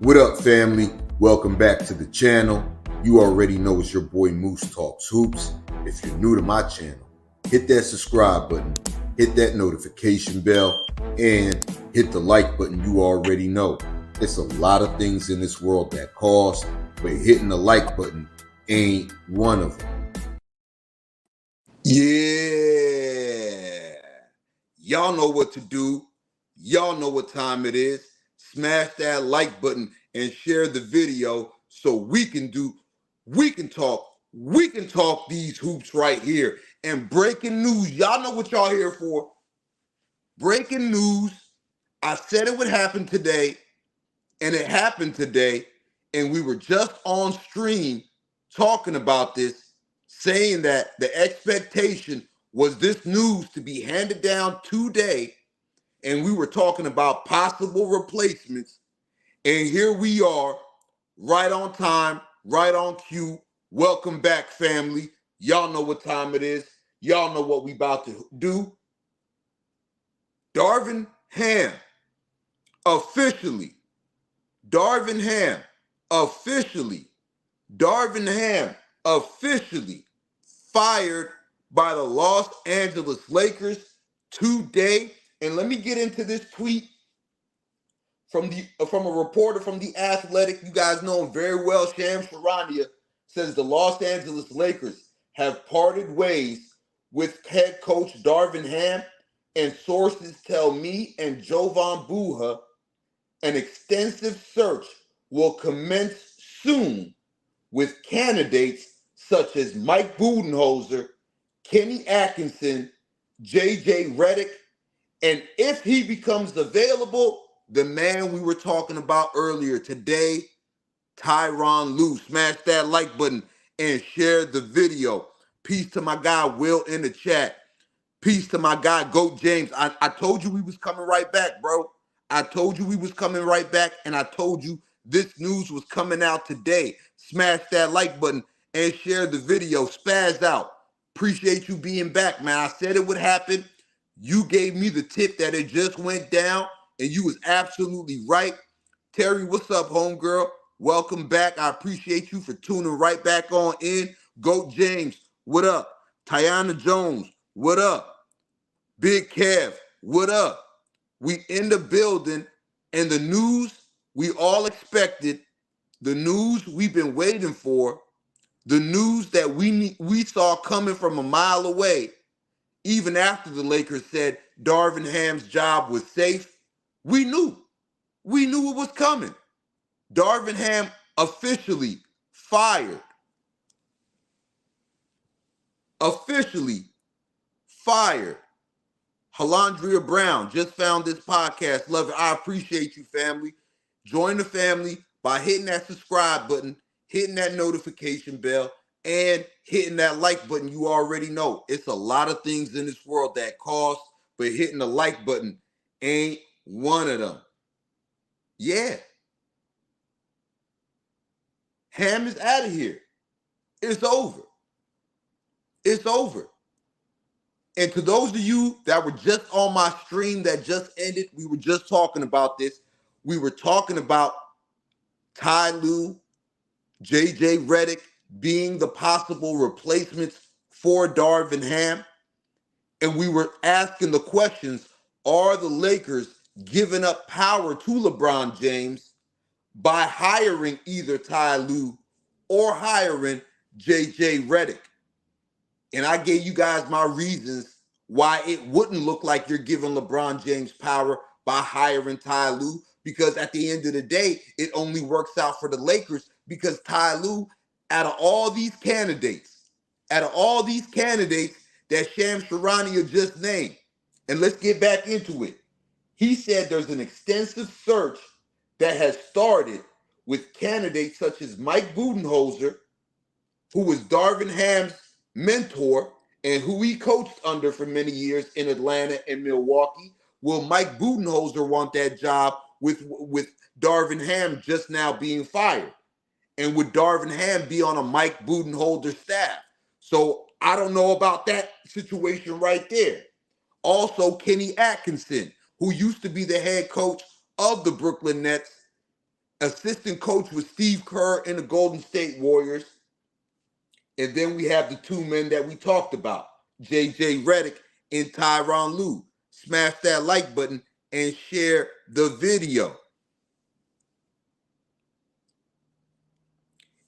What up, family? Welcome back to the channel. You already know it's your boy Moose Talks Hoops. If you're new to my channel, hit that subscribe button, hit that notification bell, and hit the like button. You already know it's a lot of things in this world that cost, but hitting the like button ain't one of them. Yeah, y'all know what to do. Y'all know what time it is. Smash that like button and share the video so we can talk these hoops right here. And breaking news, y'all know what y'all here for. Breaking news. I said it would happen today, and it happened today. And we were just on stream talking about this, saying that the expectation was this news to be handed down today. And we were talking about possible replacements. And here we are, right on time, right on cue. Welcome back, family. Y'all know what time it is. Y'all know what we about to do. Darvin Ham officially fired by the Los Angeles Lakers today. And let me get into this tweet from a reporter from The Athletic. You guys know him very well. Shams Charania says the Los Angeles Lakers have parted ways with head coach Darvin Ham, and sources tell me and Jovan Buha an extensive search will commence soon with candidates such as Mike Budenholzer, Kenny Atkinson, J.J. Redick, and if he becomes available, the man we were talking about earlier today, Tyronn Lue. Smash that like button and share the video. Peace to my guy Will in the chat. Peace to my guy Goat James. I told you we was coming right back, bro. I told you we was coming right back, and I told you this news was coming out today. Smash that like button and share the video. Spaz out. Appreciate you being back, man. I said it would happen. You gave me the tip that it just went down, and you was absolutely right. Terry, what's up, homegirl? Welcome back. I appreciate you for tuning right back on in. Goat James, what up? Tiana Jones, what up? Big Kev, what up? We in the building, and the news we all expected, the news we've been waiting for, the news that we saw coming from a mile away, even after the Lakers said Darvin Ham's job was safe. We knew it was coming. Darvin Ham officially fired. Halandria Brown just found this podcast. Love it. I appreciate you, family. Join the family by hitting that subscribe button, hitting that notification bell, and hitting that like button. You already know it's a lot of things in this world that cost, but hitting the like button ain't one of them. Yeah. Ham is out of here. It's over. It's over. And to those of you that were just on my stream that just ended, we were just talking about this. We were talking about Ty Lue, J.J. Redick being the possible replacements for Darvin Ham. And we were asking the questions, are the Lakers giving up power to LeBron James by hiring either Ty Lue or hiring J.J. Redick? And I gave you guys my reasons why it wouldn't look like you're giving LeBron James power by hiring Ty Lue, because at the end of the day, it only works out for the Lakers because Ty Lue, out of all these candidates that Shams Charania just named, and let's get back into it, he said there's an extensive search that has started with candidates such as Mike Budenholzer, who was Darvin Ham's mentor and who he coached under for many years in Atlanta and Milwaukee. Will Mike Budenholzer want that job with Darvin Ham just now being fired? And would Darvin Ham be on a Mike Budenholzer staff? So I don't know about that situation right there. Also, Kenny Atkinson, who used to be the head coach of the Brooklyn Nets Assistant coach was Steve Kerr in the Golden State Warriors. And then we have the two men that we talked about, J.J. Redick and Tyronn Lue. Smash that like button and share the video.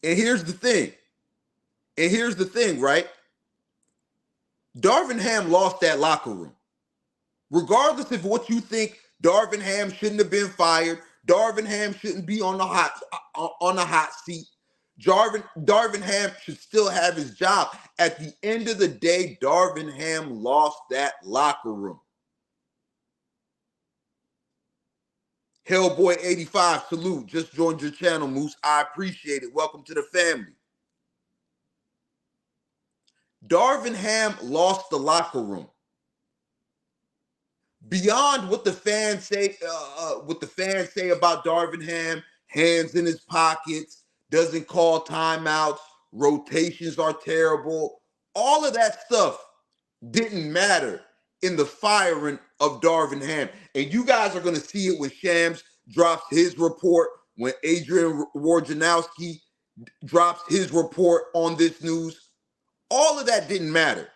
And here's the thing. Right? Darvin Ham lost that locker room. Regardless of what you think, Darvin Ham shouldn't have been fired. Darvin Ham shouldn't be on the hot seat. Darvin Ham should still have his job. At the end of the day, Darvin Ham lost that locker room. Hellboy85, salute. Just joined your channel, Moose. I appreciate it. Welcome to the family. Darvin Ham lost the locker room. Beyond what the fans say, about Darvin Ham, hands in his pockets, doesn't call timeouts, rotations are terrible. All of that stuff didn't matter in the firing of Darvin Ham. And you guys are going to see it when Shams drops his report, when Adrian Wojnarowski drops his report on this news. All of that didn't matter.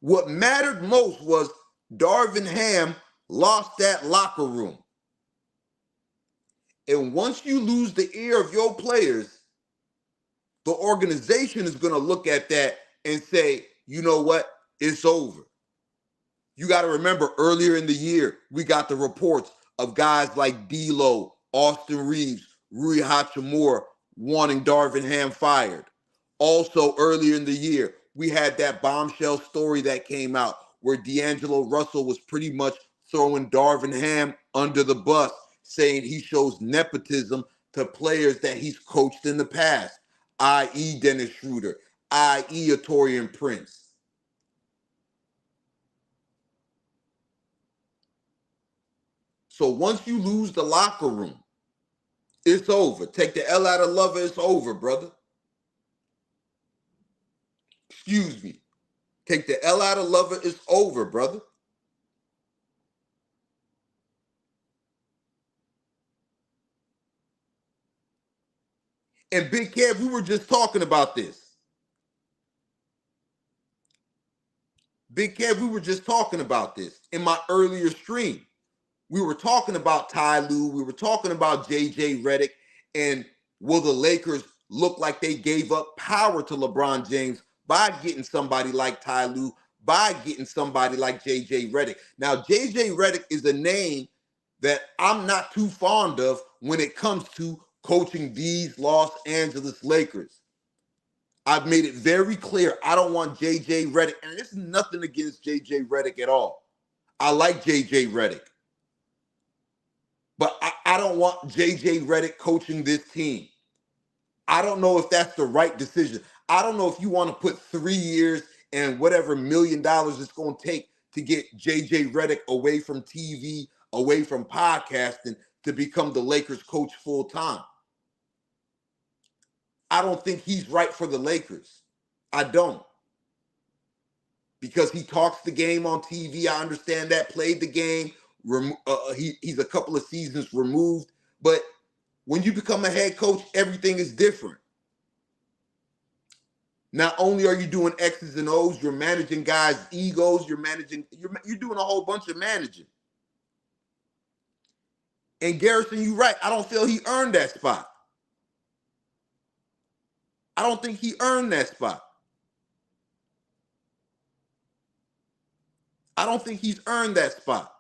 What mattered most was Darvin Ham lost that locker room. And once you lose the ear of your players, the organization is going to look at that and say, you know what? It's over. You got to remember, earlier in the year, we got the reports of guys like D'Lo, Austin Reeves, Rui Hachimura wanting Darvin Ham fired. Also, earlier in the year, we had that bombshell story that came out where D'Angelo Russell was pretty much throwing Darvin Ham under the bus, saying he shows nepotism to players that he's coached in the past, i.e. Dennis Schroeder, i.e. Taurean Prince. So once you lose the locker room, it's over. Take the L out of lover, it's over, brother. Excuse me. Take the L out of lover, it's over, brother. And Big Kev, we were just talking about this. Big Kev, we were just talking about this in my earlier stream. We were talking about Ty Lue. We were talking about J.J. Redick. And will the Lakers look like they gave up power to LeBron James by getting somebody like Ty Lue, by getting somebody like J.J. Redick? Now, J.J. Redick is a name that I'm not too fond of when it comes to coaching these Los Angeles Lakers. I've made it very clear I don't want J.J. Redick, and there's nothing against J.J. Redick at all. I like J.J. Redick. But I don't want J.J. Redick coaching this team. I don't know if that's the right decision. I don't know if you want to put 3 years and whatever $1 million it's going to take to get J.J. Redick away from TV, away from podcasting, to become the Lakers coach full time. I don't think he's right for the Lakers. I don't. Because he talks the game on TV. I understand that. Played the game. He's a couple of seasons removed. But when you become a head coach, everything is different. Not only are you doing X's and O's, you're managing guys' egos. You're doing a whole bunch of managing. And Garrison, you're right. I don't feel he earned that spot. I don't think he earned that spot. I don't think he's earned that spot.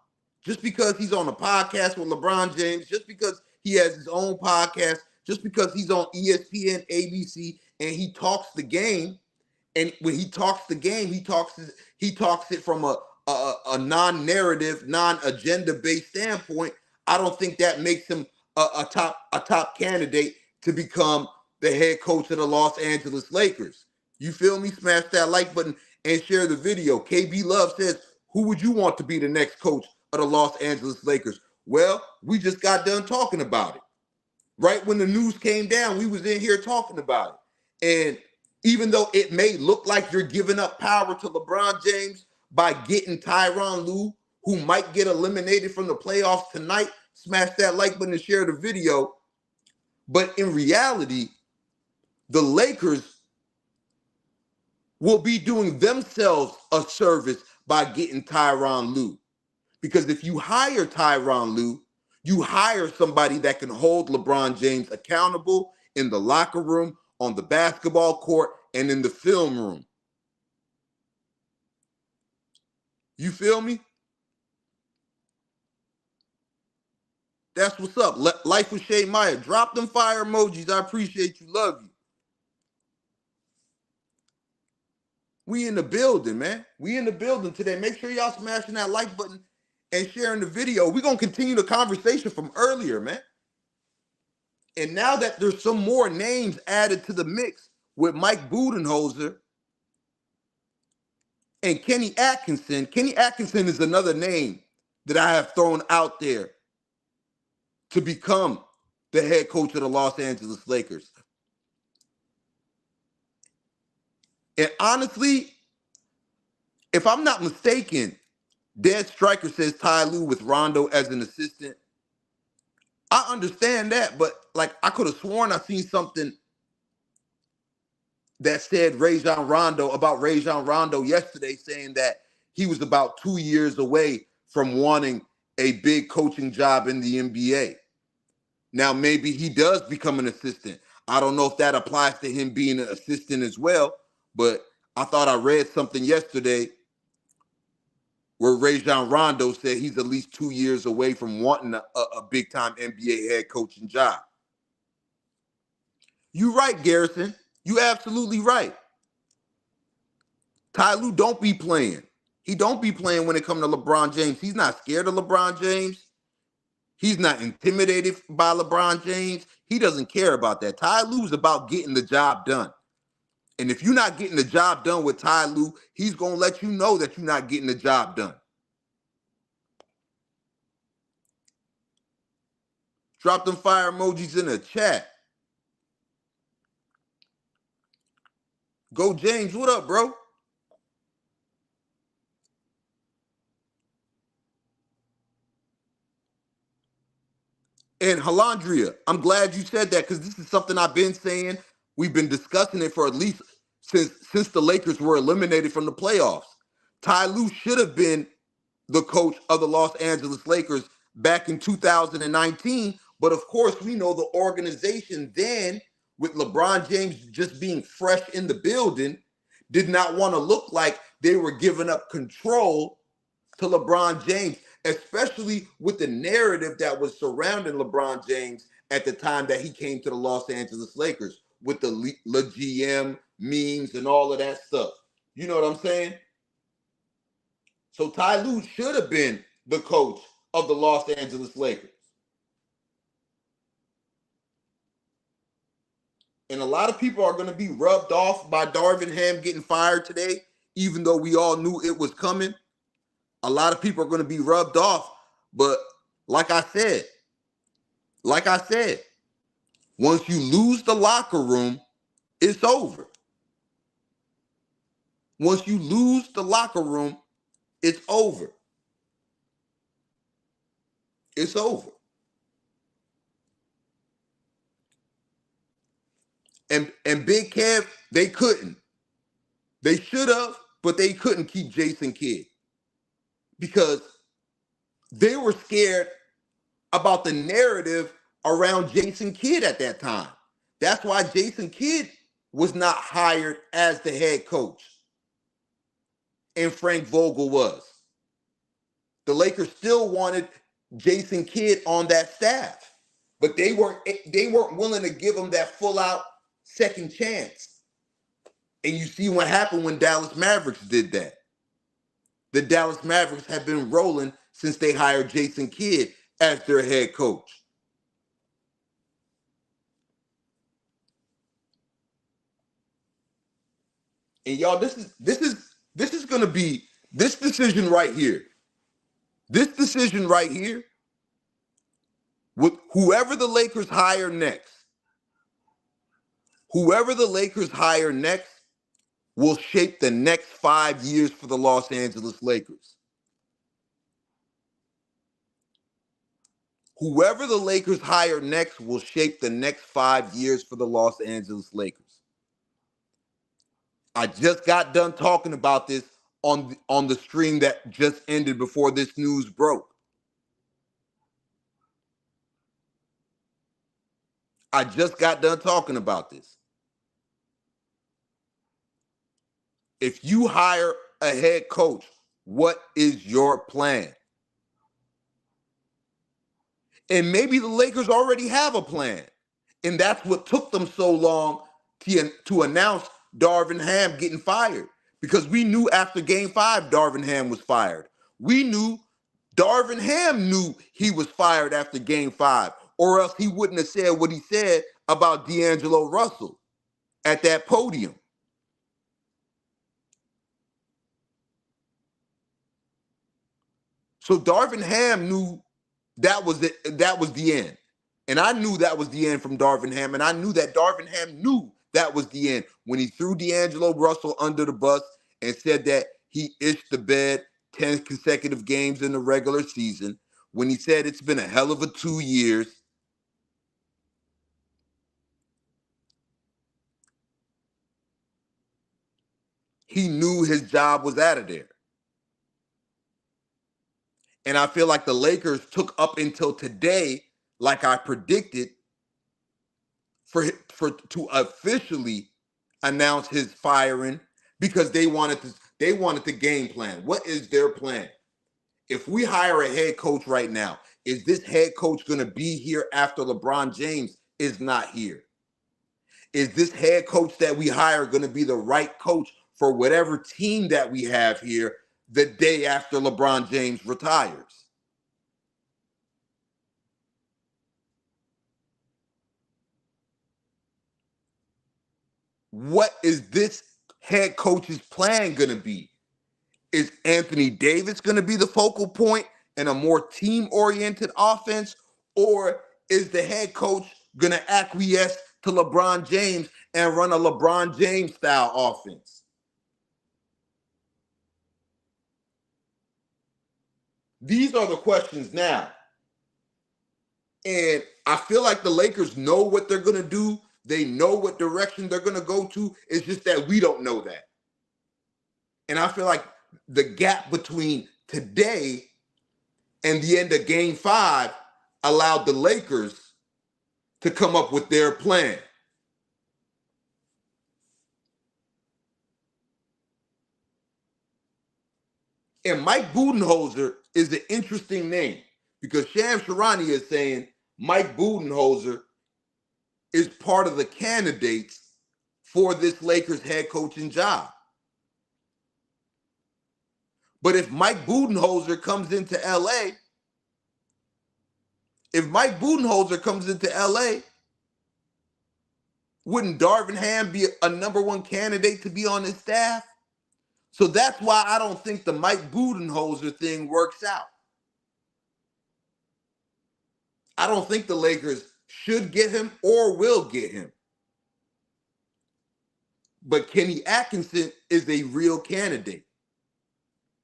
Just because he's on a podcast with LeBron James, just because he has his own podcast, just because he's on ESPN, ABC, and he talks the game. And when he talks the game, he talks it from a non-narrative, non-agenda-based standpoint. I don't think that makes him a top candidate to become the head coach of the Los Angeles Lakers. You feel me? Smash that like button and share the video. KB Love says, who would you want to be the next coach of the Los Angeles Lakers? Well, we just got done talking about it. Right when the news came down, we was in here talking about it. And even though it may look like you're giving up power to LeBron James by getting Tyronn Lue, who might get eliminated from the playoffs tonight, smash that like button and share the video. But in reality, the Lakers will be doing themselves a service by getting Tyronn Lue. Because if you hire Tyronn Lue, you hire somebody that can hold LeBron James accountable in the locker room, on the basketball court, and in the film room. You feel me? That's what's up. Life with Shay Meyer. Drop them fire emojis. I appreciate you. Love you. We in the building, man. We in the building today. Make sure y'all smashing that like button and sharing the video. We're going to continue the conversation from earlier, man. And now that there's some more names added to the mix with Mike Budenholzer and Kenny Atkinson. Kenny Atkinson is another name that I have thrown out there to become the head coach of the Los Angeles Lakers. And honestly, if I'm not mistaken, Dead Striker says Ty Lue with Rondo as an assistant. I understand that, but like I could have sworn I seen something that said about Rajon Rondo yesterday, saying that he was about 2 years away from wanting a big coaching job in the NBA. Now, maybe he does become an assistant. I don't know if that applies to him being an assistant as well, but I thought I read something yesterday where Rajon Rondo said he's at least 2 years away from wanting a big-time NBA head coaching job. You right, Garrison. You absolutely right. Ty Lue don't be playing. He don't be playing when it comes to LeBron James. He's not scared of LeBron James. He's not intimidated by LeBron James. He doesn't care about that. Ty Lue's about getting the job done. And if you're not getting the job done with Ty Lue, he's going to let you know that you're not getting the job done. Drop them fire emojis in the chat. Go James, what up, bro? And Halandria, I'm glad you said that because this is something I've been saying. We've been discussing it for at least since the Lakers were eliminated from the playoffs. Ty Lue should have been the coach of the Los Angeles Lakers back in 2019. But of course, we know the organization then, with LeBron James just being fresh in the building, did not want to look like they were giving up control to LeBron James, especially with the narrative that was surrounding LeBron James at the time that he came to the Los Angeles Lakers with the GM memes and all of that stuff. You know what I'm saying? So Ty Lue should have been the coach of the Los Angeles Lakers. And a lot of people are going to be rubbed off by Darvin Ham getting fired today, even though we all knew it was coming. A lot of people are going to be rubbed off. But like I said, once you lose the locker room, it's over. Once you lose the locker room, it's over. It's over. And Big Kev, they couldn't. They should have, but they couldn't keep Jason Kidd because they were scared about the narrative around Jason Kidd at that time. That's why Jason Kidd was not hired as the head coach, and Frank Vogel was. The Lakers still wanted Jason Kidd on that staff, but they weren't willing to give him that full out second chance. And you see what happened when Dallas Mavericks did that. The Dallas Mavericks have been rolling since they hired Jason Kidd as their head coach. And y'all, this is going to be this decision right here. This decision right here, with whoever the Lakers hire next, will shape the next 5 years for the Los Angeles Lakers. Whoever the Lakers hire next will shape the next 5 years for the Los Angeles Lakers. I just got done talking about this on the stream that just ended before this news broke. I just got done talking about this. If you hire a head coach, what is your plan? And maybe the Lakers already have a plan. And that's what took them so long to announce Darvin Ham getting fired. Because we knew after game 5, Darvin Ham was fired. We knew Darvin Ham knew he was fired after game 5, or else he wouldn't have said what he said about D'Angelo Russell at that podium. So Darvin Ham knew that was the end. And I knew that was the end from Darvin Ham. And I knew that Darvin Ham knew that was the end when he threw D'Angelo Russell under the bus and said that he itched the bed 10 consecutive games in the regular season, when he said it's been a hell of a 2 years. He knew his job was out of there. And I feel like the Lakers took up until today, like I predicted, to officially announce his firing, because they wanted the game plan. What is their plan? If we hire a head coach right now, is this head coach going to be here after LeBron James is not here? Is this head coach that we hire going to be the right coach for whatever team that we have here the day after LeBron James retires? What is this head coach's plan going to be? Is Anthony Davis going to be the focal point in a more team-oriented offense? Or is the head coach going to acquiesce to LeBron James and run a LeBron James style offense? These are the questions now. And I feel like the Lakers know what they're going to do. They know what direction they're going to go to. It's just that we don't know that. And I feel like the gap between today and the end of game 5 allowed the Lakers to come up with their plan. And Mike Budenholzer is an interesting name, because Shams Charania is saying Mike Budenholzer is part of the candidates for this Lakers head coaching job. But if Mike Budenholzer comes into LA, wouldn't Darvin Ham be a number 1 candidate to be on his staff? So that's why I don't think the Mike Budenholzer thing works out. I don't think the Lakers should get him or will get him. But Kenny Atkinson is a real candidate.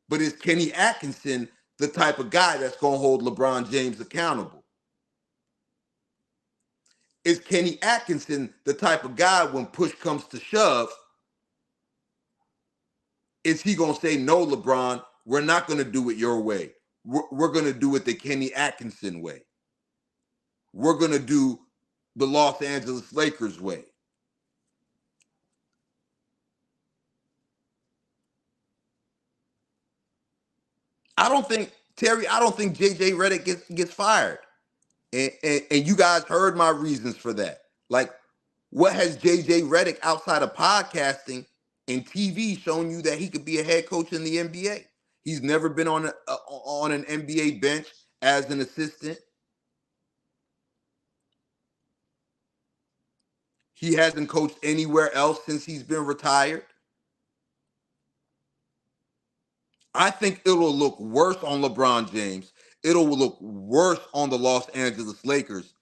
But is Kenny Atkinson the type of guy that's going to hold LeBron James accountable? Is Kenny Atkinson the type of guy, when push comes to shove, is he going to say, no, LeBron, we're not going to do it your way. We're going to do it the Kenny Atkinson way. We're going to do the Los Angeles Lakers way. I don't think JJ Redick gets fired. And you guys heard my reasons for that. Like, what has JJ Redick outside of podcasting and TV shown you that he could be a head coach in the NBA? He's never been on an NBA bench as an assistant. He hasn't coached anywhere else since he's been retired. I think it'll look worse on LeBron James. It'll look worse on the Los Angeles Lakers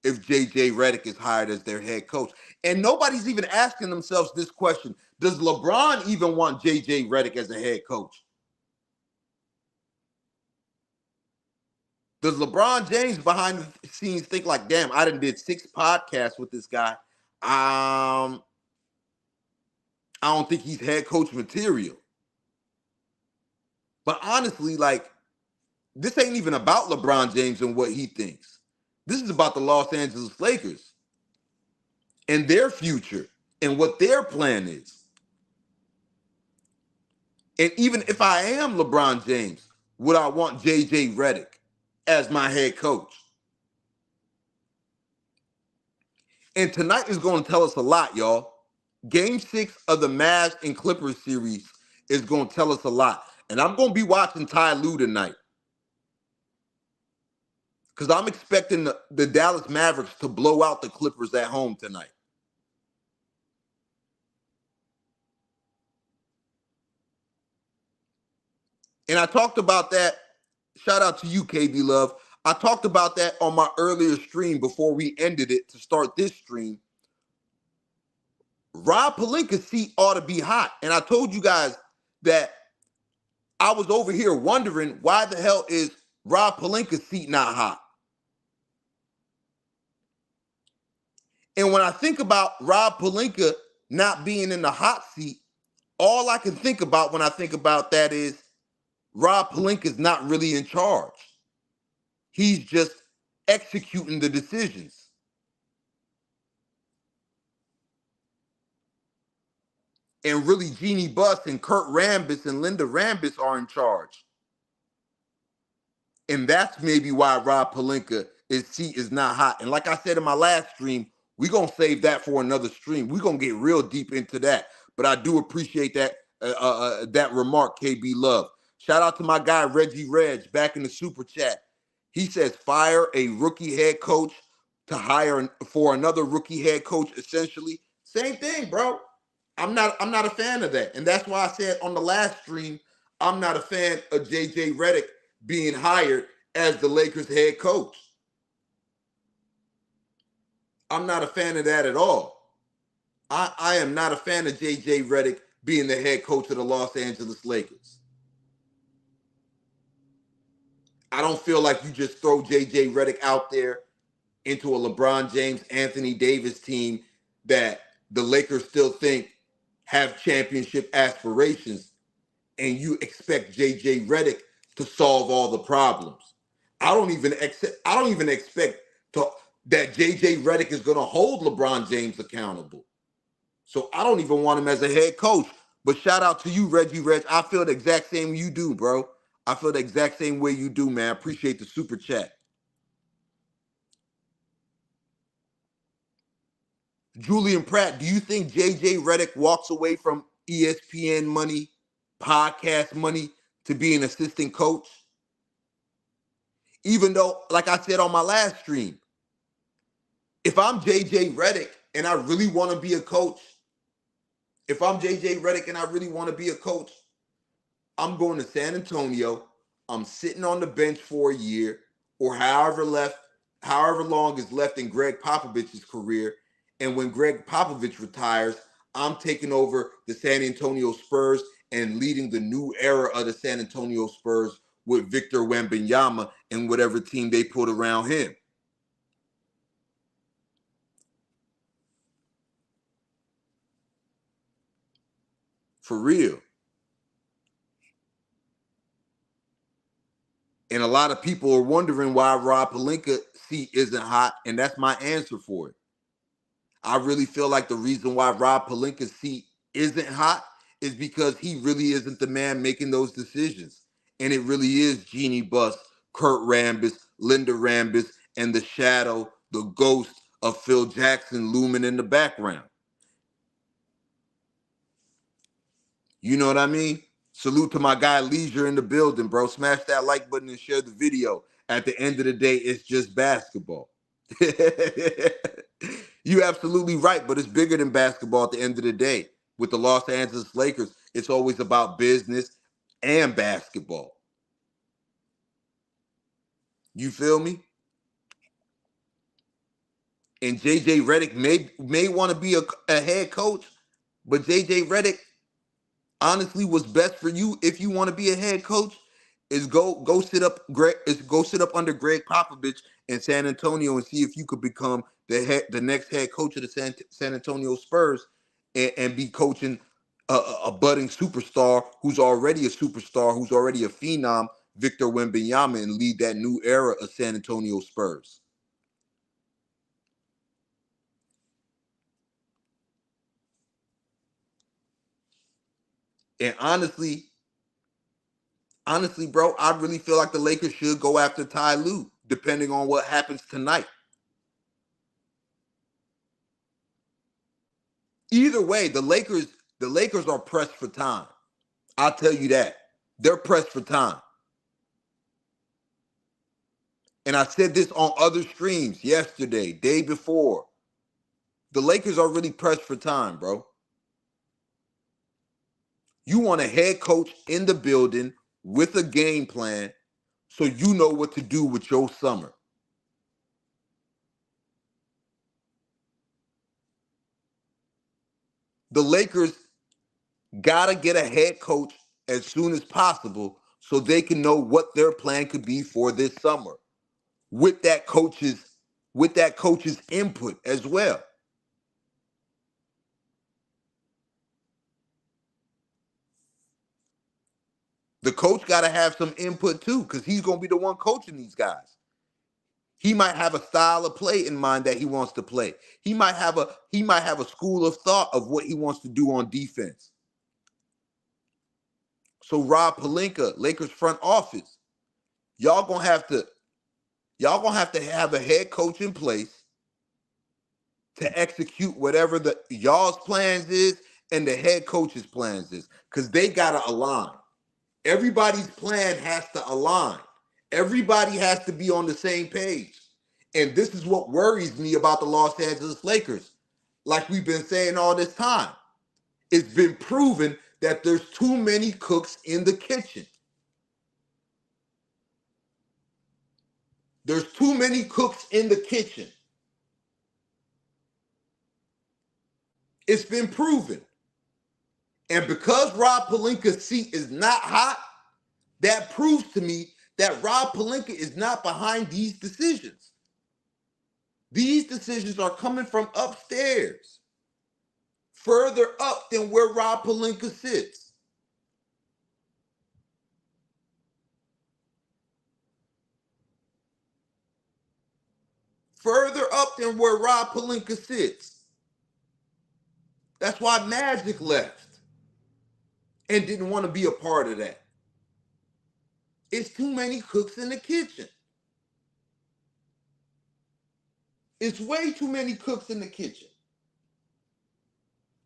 if JJ Redick is hired as their head coach. And nobody's even asking themselves this question. Does LeBron even want JJ Redick as a head coach? Does LeBron James behind the scenes think like, damn, I done did 6 podcasts with this guy. I don't think he's head coach material. But honestly, like, this ain't even about LeBron James and what he thinks. This is about the Los Angeles Lakers and their future and what their plan is. And even if I am LeBron James, would I want JJ Redick as my head coach? And tonight is going to tell us a lot, y'all. Game 6 of the Mavs and Clippers series is going to tell us a lot. And I'm going to be watching Tyronn Lue tonight, because I'm expecting the Dallas Mavericks to blow out the Clippers at home tonight. And I talked about that. Shout out to you, KB Love. I talked about that on my earlier stream before we ended it to start this stream. Rob Pelinka's seat ought to be hot. And I told you guys that I was over here wondering, why the hell is Rob Pelinka's seat not hot? And when I think about Rob Pelinka not being in the hot seat, all I can think about when I think about that is Rob Pelinka's not really in charge. He's just executing the decisions. And really, Jeannie Buss and Kurt Rambis and Linda Rambis are in charge. And that's maybe why Rob Pelinka's seat is not hot. And like I said in my last stream, we're going to save that for another stream. We're going to get real deep into that. But I do appreciate that that remark, KB Love. Shout out to my guy, Reggie Reg, back in the super chat. He says, fire a rookie head coach to hire for another rookie head coach, essentially. Same thing, bro. I'm not a fan of that. And that's why I said on the last stream, I'm not a fan of JJ Redick being hired as the Lakers head coach. I'm not a fan of that at all. I am not a fan of JJ Redick being the head coach of the Los Angeles Lakers. I don't feel like you just throw JJ Redick out there into a LeBron James, Anthony Davis team that the Lakers still think have championship aspirations, and you expect JJ Redick to solve all the problems. I don't even expect that JJ Redick is going to hold LeBron James accountable. So I don't even want him as a head coach. But shout out to you, Reggie Reg. I feel the exact same way you do, bro. I feel the exact same way you do, man. I appreciate the super chat. Julian Pratt, do you think JJ Redick walks away from ESPN money, podcast money, to be an assistant coach? Even though, like I said on my last stream, if I'm JJ Redick and I really want to be a coach, I'm going to San Antonio. I'm sitting on the bench for a year or however long is left in Greg Popovich's career. And when Greg Popovich retires, I'm taking over the San Antonio Spurs and leading the new era of the San Antonio Spurs with Victor Wembanyama and whatever team they put around him. For real. And a lot of people are wondering why Rob Pelinka's seat isn't hot, and that's my answer for it. I really feel like the reason why Rob Pelinka's seat isn't hot is because he really isn't the man making those decisions. And it really is Jeannie Buss, Kurt Rambis, Linda Rambis, and the shadow, the ghost of Phil Jackson looming in the background. You know what I mean? Salute to my guy Leisure in the building, bro. Smash that like button and share the video. At the end of the day, it's just basketball. You're absolutely right, but it's bigger than basketball at the end of the day. With the Los Angeles Lakers, it's always about business and basketball. You feel me? And JJ Redick may want to be a head coach, but JJ Redick, honestly, what's best for you if you want to be a head coach is go sit up under Greg Popovich in San Antonio and see if you could become the next head coach of the San Antonio Spurs and be coaching a budding superstar who's already a superstar, who's already a phenom, Victor Wembanyama, and lead that new era of San Antonio Spurs. And honestly, bro, I really feel like the Lakers should go after Ty Lue, depending on what happens tonight. Either way, the Lakers are pressed for time. I'll tell you that. They're pressed for time. And I said this on other streams yesterday, day before. The Lakers are really pressed for time, bro. You want a head coach in the building with a game plan so you know what to do with your summer. The Lakers gotta get a head coach as soon as possible so they can know what their plan could be for this summer with that coach's input as well. The coach got to have some input too, because he's going to be the one coaching these guys. He might have a style of play in mind that he wants to play. He might have a school of thought of what he wants to do on defense. So Rob Pelinka, Lakers front office, y'all gonna have to have a head coach in place to execute whatever the y'all's plans is and the head coach's plans is, because they gotta align. Everybody's plan has to align. Everybody has to be on the same page. And this is what worries me about the Los Angeles Lakers. Like we've been saying all this time, it's been proven that there's too many cooks in the kitchen. There's too many cooks in the kitchen. It's been proven. And because Rob Pelinka's seat is not hot, that proves to me that Rob Pelinka is not behind these decisions. These decisions are coming from upstairs, further up than where Rob Pelinka sits. Further up than where Rob Pelinka sits. That's why Magic left and didn't want to be a part of that. It's too many cooks in the kitchen. It's way too many cooks in the kitchen.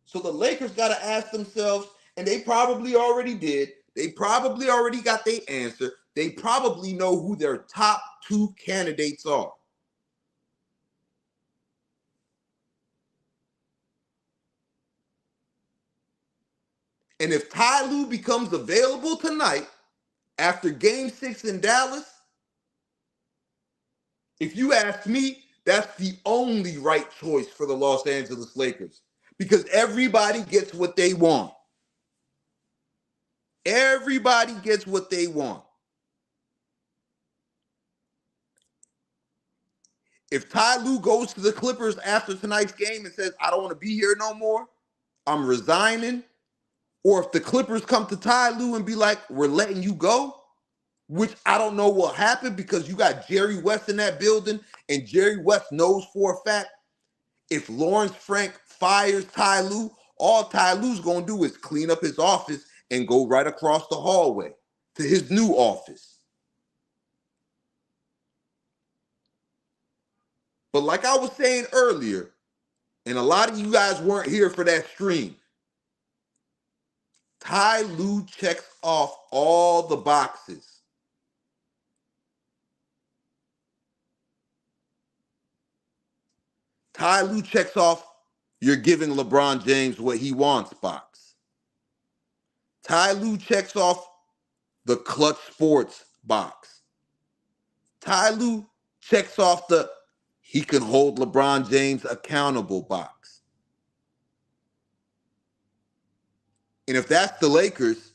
So the Lakers got to ask themselves, and they probably already did, they probably already got their answer. They probably know who their top two candidates are. And if Ty Lue becomes available tonight after Game 6 in Dallas, if you ask me, that's the only right choice for the Los Angeles Lakers, because everybody gets what they want. Everybody gets what they want. If Ty Lue goes to the Clippers after tonight's game and says, I don't want to be here no more, I'm resigning, or if the Clippers come to Ty Lue and be like, we're letting you go, which I don't know will happen because you got Jerry West in that building, and Jerry West knows for a fact if Lawrence Frank fires Ty Lue, all Ty Lue's going to do is clean up his office and go right across the hallway to his new office. But like I was saying earlier, and a lot of you guys weren't here for that stream, Ty Lue checks off all the boxes. Ty Lue checks off you're giving LeBron James what he wants box. Ty Lue checks off the clutch sports box. Ty Lue checks off the he can hold LeBron James accountable box. And if that's the Lakers,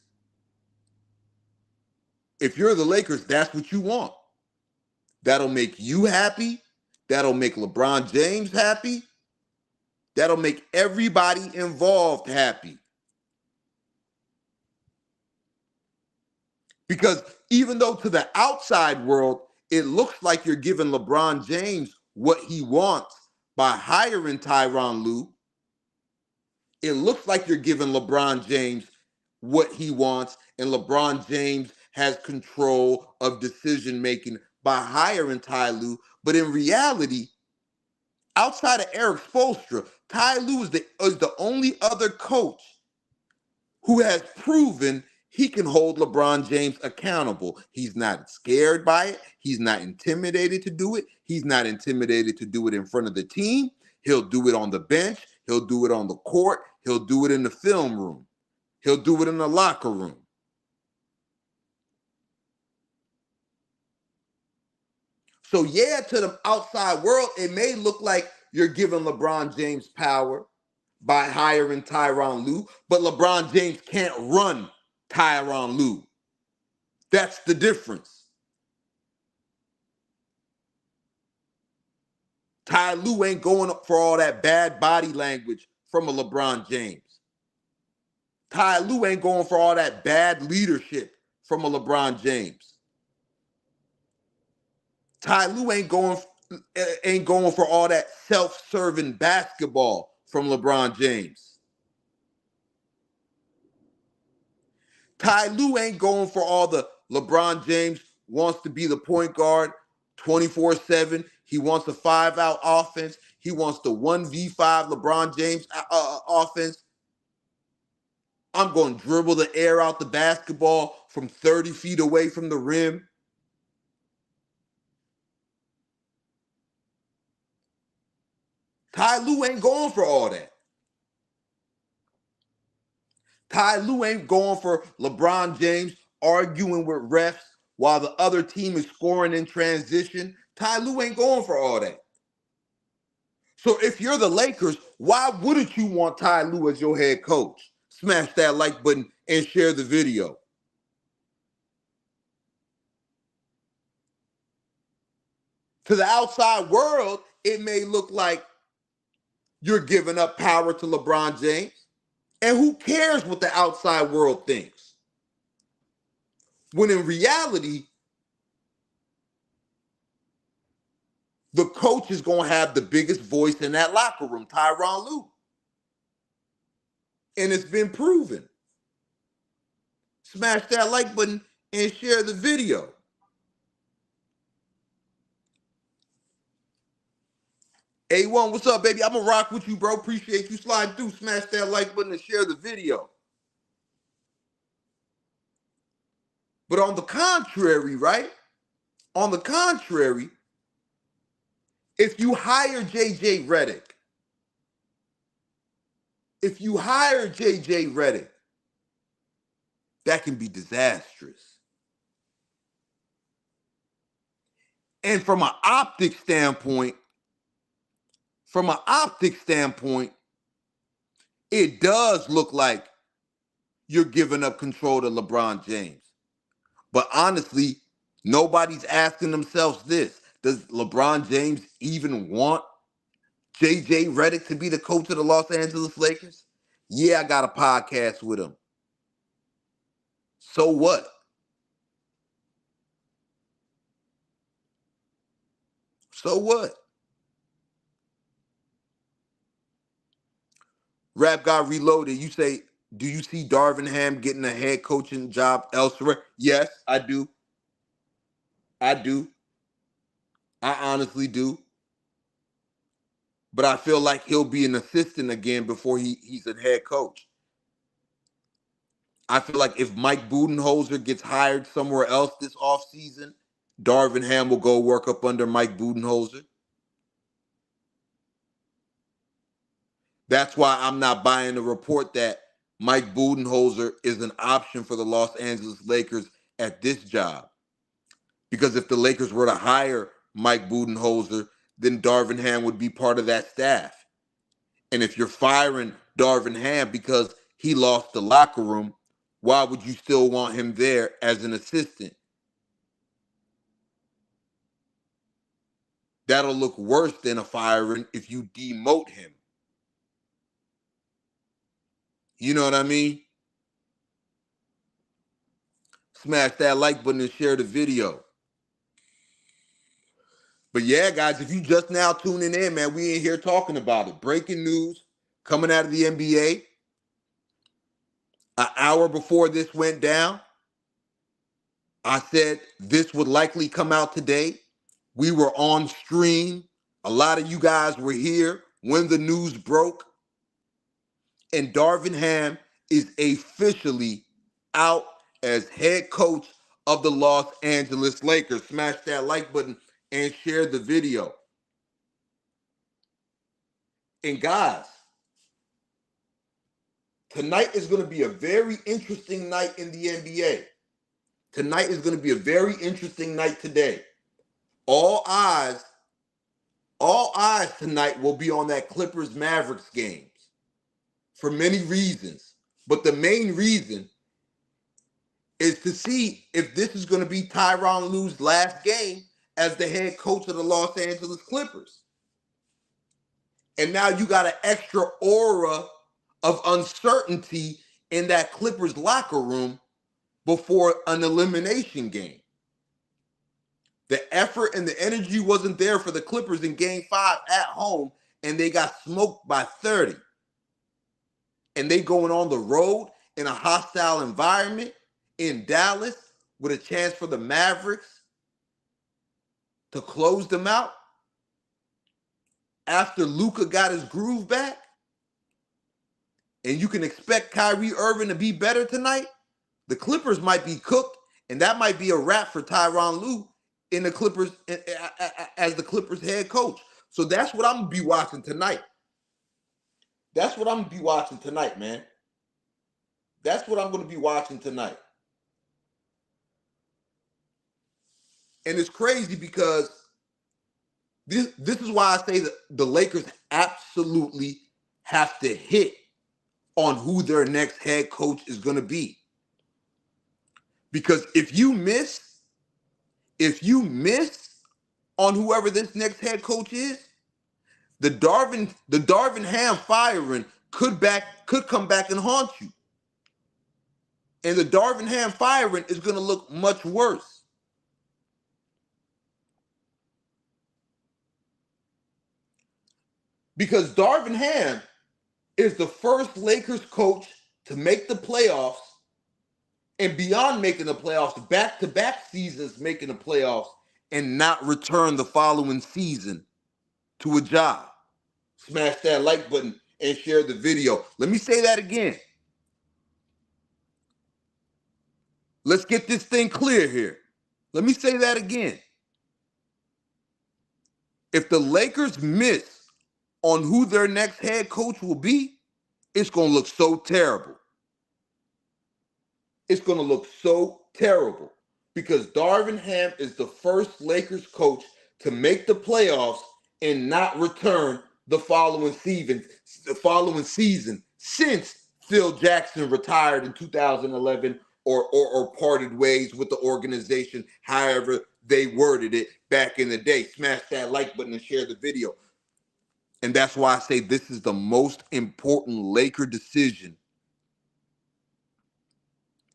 If you're the Lakers, that's what you want. That'll make you happy. That'll make LeBron James happy. That'll make everybody involved happy. Because even though to the outside world, it looks like you're giving LeBron James what he wants by hiring Tyronn Lue, it looks like you're giving LeBron James what he wants, and LeBron James has control of decision making by hiring Ty Lue. But in reality, outside of Eric Spoelstra, Ty Lue is the only other coach who has proven he can hold LeBron James accountable. He's not scared by it. He's not intimidated to do it. He's not intimidated to do it in front of the team. He'll do it on the bench. He'll do it on the court. He'll do it in the film room. He'll do it in the locker room. So yeah, to the outside world, it may look like you're giving LeBron James power by hiring Tyronn Lue, but LeBron James can't run Tyronn Lue. That's the difference. Ty Lue ain't going for all that bad body language from a LeBron James. Ty Lue ain't going for all that bad leadership from a LeBron James. Ty Lue ain't going for all that self-serving basketball from LeBron James. Ty Lue ain't going for all the LeBron James wants to be the point guard 24/7. He wants a 5-out offense. He wants the 1v5 LeBron James offense. I'm going to dribble the air out the basketball from 30 feet away from the rim. Ty Lue ain't going for all that. Ty Lue ain't going for LeBron James arguing with refs while the other team is scoring in transition. Ty Lue ain't going for all that. So if you're the Lakers, why wouldn't you want Ty Lue as your head coach? Smash that like button and share the video. To the outside world, it may look like you're giving up power to LeBron James. And who cares what the outside world thinks? When in reality, the coach is going to have the biggest voice in that locker room, Tyronn Lue. And it's been proven. Smash that like button and share the video. A1, what's up, baby? I'm going to rock with you, bro. Appreciate you sliding through. Smash that like button and share the video. But on the contrary, right? On the contrary, if you hire JJ Redick, that can be disastrous. And from an optic standpoint, it does look like you're giving up control to LeBron James. But honestly, nobody's asking themselves this. Does LeBron James even want JJ Redick to be the coach of the Los Angeles Lakers? Yeah, I got a podcast with him. So what? So what? Rap God Reloaded, you say, do you see Darvin Ham getting a head coaching job elsewhere? Yes, I do. I do. I honestly do. But I feel like he'll be an assistant again before he's a head coach. I feel like if Mike Budenholzer gets hired somewhere else this offseason, Darvin Ham will go work up under Mike Budenholzer. That's why I'm not buying the report that Mike Budenholzer is an option for the Los Angeles Lakers at this job. Because if the Lakers were to hire Mike Budenholzer, then Darvin Ham would be part of that staff. And if you're firing Darvin Ham because he lost the locker room, why would you still want him there as an assistant? that'll look worse than a firing if you demote him. You know what I mean? Smash that like button and share the video. But yeah, guys, if you just now tuning in, man, we in here talking about it. Breaking news coming out of the NBA. An hour before this went down, I said this would likely come out today. We were on stream. A lot of you guys were here when the news broke. And Darvin Ham is officially out as head coach of the Los Angeles Lakers. Smash that like button and share the video. And guys, tonight is going to be a very interesting night in the NBA. Tonight is going to be a very interesting night today. All eyes tonight will be on that Clippers-Mavericks games for many reasons. But the main reason is to see if this is going to be Tyronn Lue's last game as the head coach of the Los Angeles Clippers. And now you got an extra aura of uncertainty in that Clippers locker room before an elimination game. The effort and the energy wasn't there for the Clippers in Game 5 at home, and they got smoked by 30. And they going on the road in a hostile environment in Dallas with a chance for the Mavericks to close them out after Luka got his groove back. And you can expect Kyrie Irving to be better tonight. The Clippers might be cooked, and that might be a wrap for Tyronn Lue in the Clippers as the Clippers head coach. So that's what I'm going to be watching tonight. That's what I'm going to be watching tonight, man. That's what I'm going to be watching tonight. And it's crazy because this is why I say that the Lakers absolutely have to hit on who their next head coach is going to be. Because if you miss on whoever this next head coach is, the Darvin Ham firing could come back and haunt you. And the Darvin Ham firing is going to look much worse. Because Darvin Ham is the first Lakers coach to make the playoffs, and beyond making the playoffs, back-to-back seasons making the playoffs, and not return the following season to a job. Smash that like button and share the video. Let me say that again. Let's get this thing clear here. Let me say that again. If the Lakers miss on who their next head coach will be, it's going to look so terrible. It's going to look so terrible because Darvin Ham is the first Lakers coach to make the playoffs and not return the following season since Phil Jackson retired in 2011 or parted ways with the organization, however they worded it back in the day. Smash that like button and share the video. And that's why I say this is the most important Laker decision.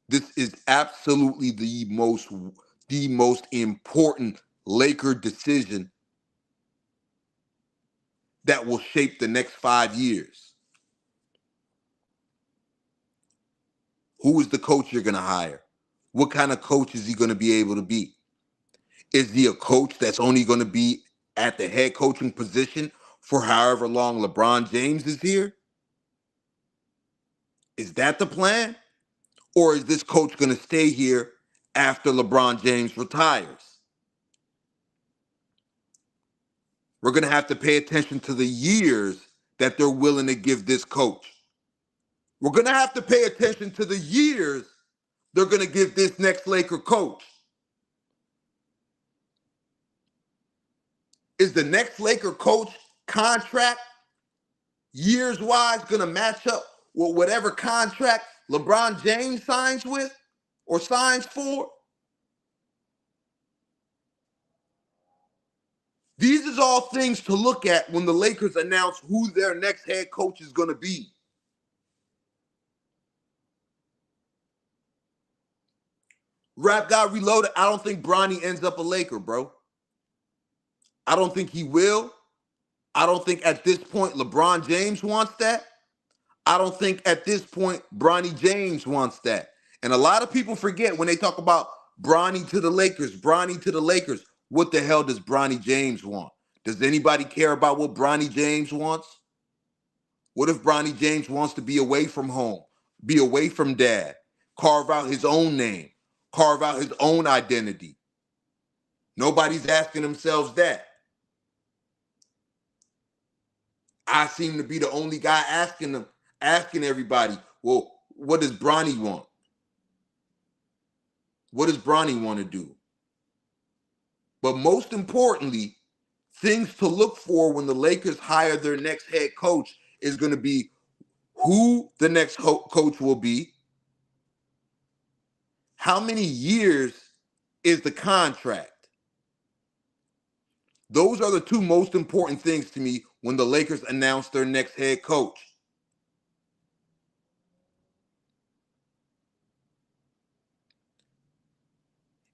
This is absolutely the most important Laker decision that will shape the next 5 years. Who is the coach you're going to hire? What kind of coach is he going to be able to be? Is he a coach that's only going to be at the head coaching position for however long LeBron James is here? Is that the plan? Or is this coach going to stay here after LeBron James retires? We're going to have to pay attention to the years that they're willing to give this coach. We're going to have to pay attention to the years they're going to give this next Laker coach. Is the next Laker coach contract years-wise going to match up with whatever contract LeBron James signs with or signs for? These is all things to look at when the Lakers announce who their next head coach is going to be. Rap God Reloaded, I don't think Bronny ends up a Laker, bro. I don't think he will. I don't think at this point LeBron James wants that. I don't think at this point Bronny James wants that. And a lot of people forget when they talk about Bronny to the Lakers, Bronny to the Lakers. What the hell does Bronny James want? Does anybody care about what Bronny James wants? What if Bronny James wants to be away from home, be away from dad, carve out his own name, carve out his own identity? Nobody's asking themselves that. I seem to be the only guy asking everybody, well, what does Bronny want? What does Bronny want to do? But most importantly, things to look for when the Lakers hire their next head coach is going to be who the next coach will be, how many years is the contract. Those are the two most important things to me when the Lakers announce their next head coach.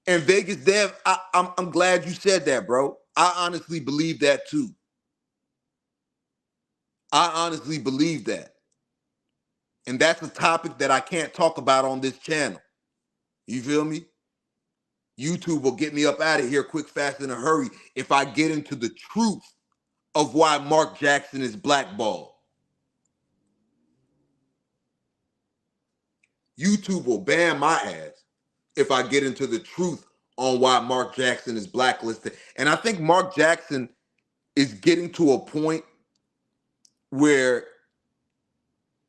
And Vegas Dev, I'm glad you said that, bro. I honestly believe that too. I honestly believe that. And that's a topic that I can't talk about on this channel. You feel me? YouTube will get me up out of here quick, fast, in a hurry if I get into the truth of why Mark Jackson is blackballed. YouTube will ban my ass if I get into the truth on why Mark Jackson is blacklisted. And I think Mark Jackson is getting to a point where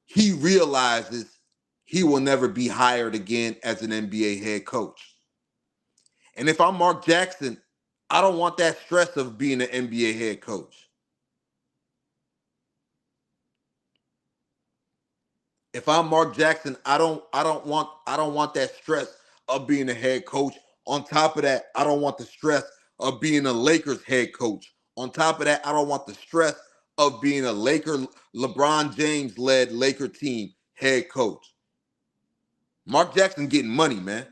he realizes he will never be hired again as an NBA head coach. And if I'm Mark Jackson, I don't want that stress of being an NBA head coach. If I'm Mark Jackson, I don't want that stress of being a head coach. On top of that, I don't want the stress of being a Lakers head coach. On top of that, I don't want the stress of being a LeBron James led Laker team head coach. Mark Jackson getting money, man.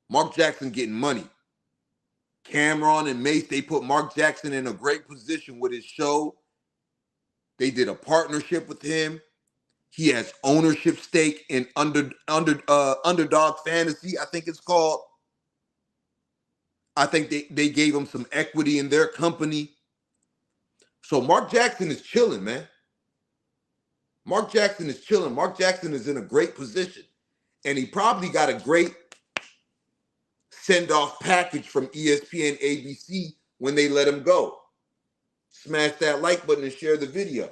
Mark Jackson getting money. Cameron and Mace, they put Mark Jackson in a great position with his show. They did a partnership with him. He has ownership stake in Underdog Fantasy, I think it's called. I think they gave him some equity in their company. So Mark Jackson is chilling, man. Mark Jackson is chilling. Mark Jackson is in a great position. And he probably got a great send-off package from ESPN ABC when they let him go. Smash that like button and share the video.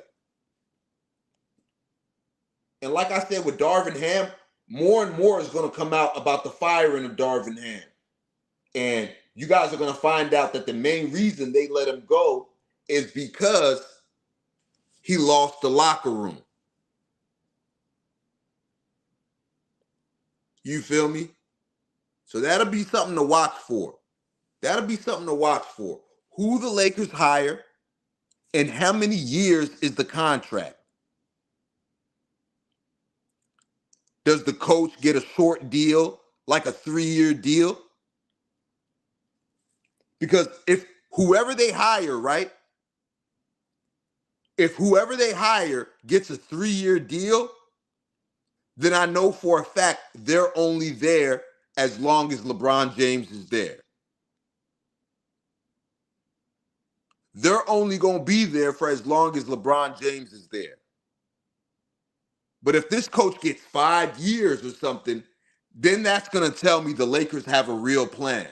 And like I said with Darvin Ham, more and more is going to come out about the firing of Darvin Ham. And you guys are going to find out that the main reason they let him go is because he lost the locker room. You feel me? So that'll be something to watch for. That'll be something to watch for. Who the Lakers hire and how many years is the contract? Does the coach get a short deal, like a 3-year deal? Because if whoever they hire, right? If whoever they hire gets a 3-year deal, then I know for a fact they're only there as long as LeBron James is there. They're only going to be there for as long as LeBron James is there. But if this coach gets 5 years or something, then that's going to tell me the Lakers have a real plan.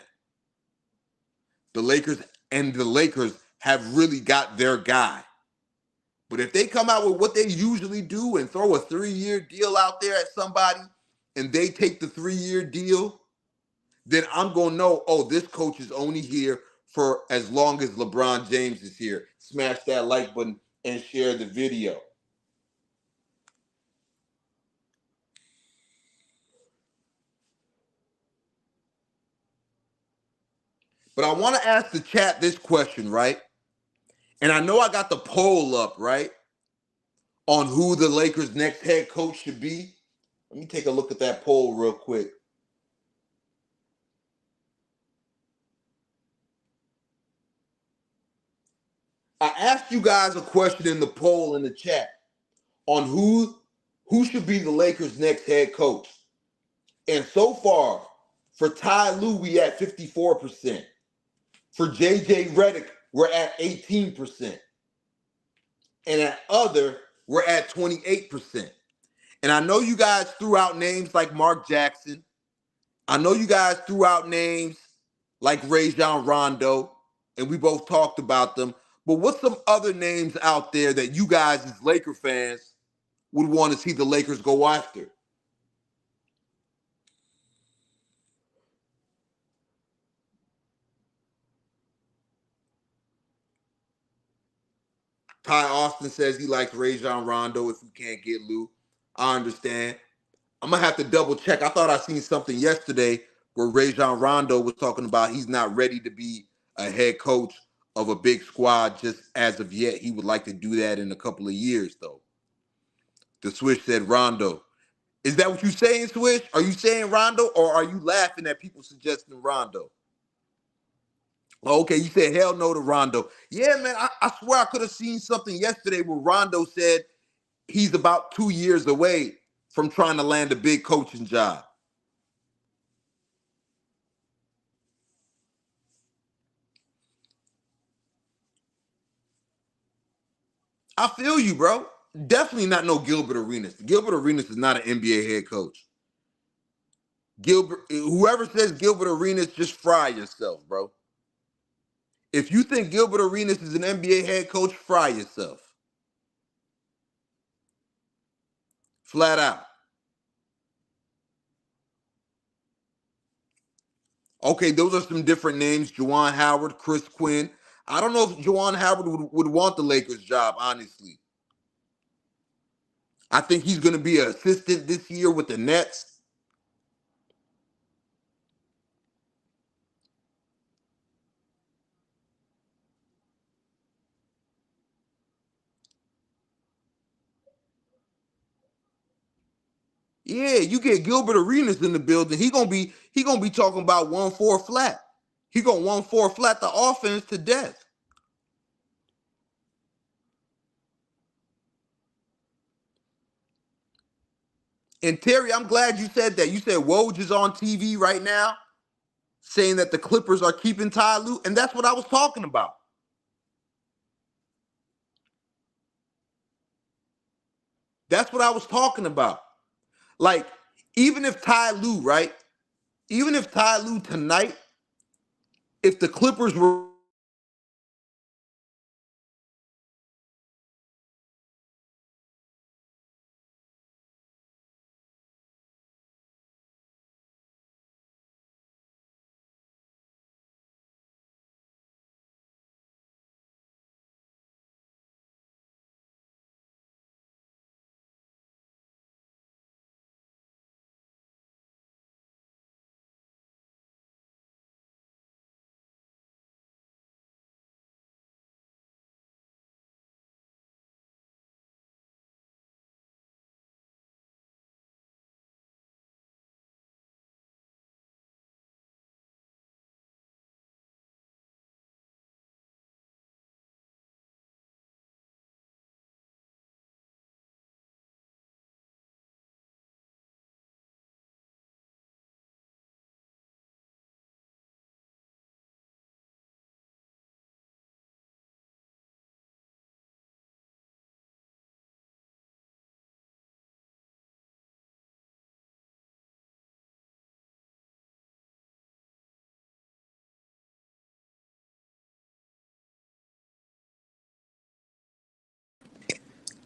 The Lakers have really got their guy. But if they come out with what they usually do and throw a 3-year deal out there at somebody and they take the 3-year deal, then I'm going to know, oh, this coach is only here for as long as LeBron James is here. Smash that like button and share the video. But I want to ask the chat this question, right? And I know I got the poll up, right? On who the Lakers' next head coach should be. Let me take a look at that poll real quick. I asked you guys a question in the poll in the chat on who should be the Lakers' next head coach. And so far, for Ty Lue, we at 54%. For JJ Redick, we're at 18%. And at other, we're at 28%. And I know you guys threw out names like Mark Jackson. I know you guys threw out names like Rajon Rondo, and we both talked about them. But what's some other names out there that you guys as Laker fans would want to see the Lakers go after? Ty Austin says he likes Rajon Rondo if we can't get Lue. I understand. I'm gonna have to double check. I thought I seen something yesterday where Rajon Rondo was talking about he's not ready to be a head coach of a big squad just as of yet. He would like to do that in a couple of years, though. The Swish said Rondo. Is that what you saying, Swish? Are you saying Rondo, or are you laughing at people suggesting Rondo? Okay, you said hell no to Rondo. Yeah, man, I swear I could have seen something yesterday where Rondo said he's about 2 years away from trying to land a big coaching job. I feel you, bro. Definitely not no Gilbert Arenas. Gilbert Arenas is not an NBA head coach. Whoever says Gilbert Arenas, just fry yourself, bro. If you think Gilbert Arenas is an NBA head coach, fry yourself. Flat out. Okay, those are some different names. Juwan Howard, Chris Quinn. I don't know if Juwan Howard would want the Lakers job, honestly. I think he's going to be an assistant this year with the Nets. Yeah, you get Gilbert Arenas in the building. He gonna be talking about 1-4 flat. He gonna 1-4 flat the offense to death. And Terry, I'm glad you said that. You said Woj is on TV right now saying that the Clippers are keeping Ty Lue, and that's what I was talking about. That's what I was talking about. Like, even if Ty Lue, right? Even if Ty Lue tonight, if the Clippers were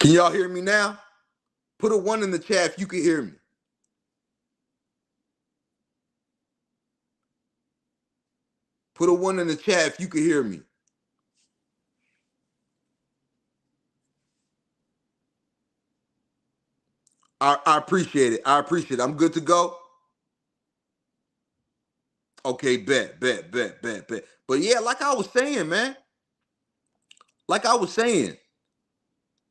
Can y'all hear me now? Put a 1 in the chat if you can hear me. Put a 1 in the chat if you can hear me. I appreciate it. I appreciate it. I'm good to go. Okay, bet. But yeah, like I was saying, man. Like I was saying,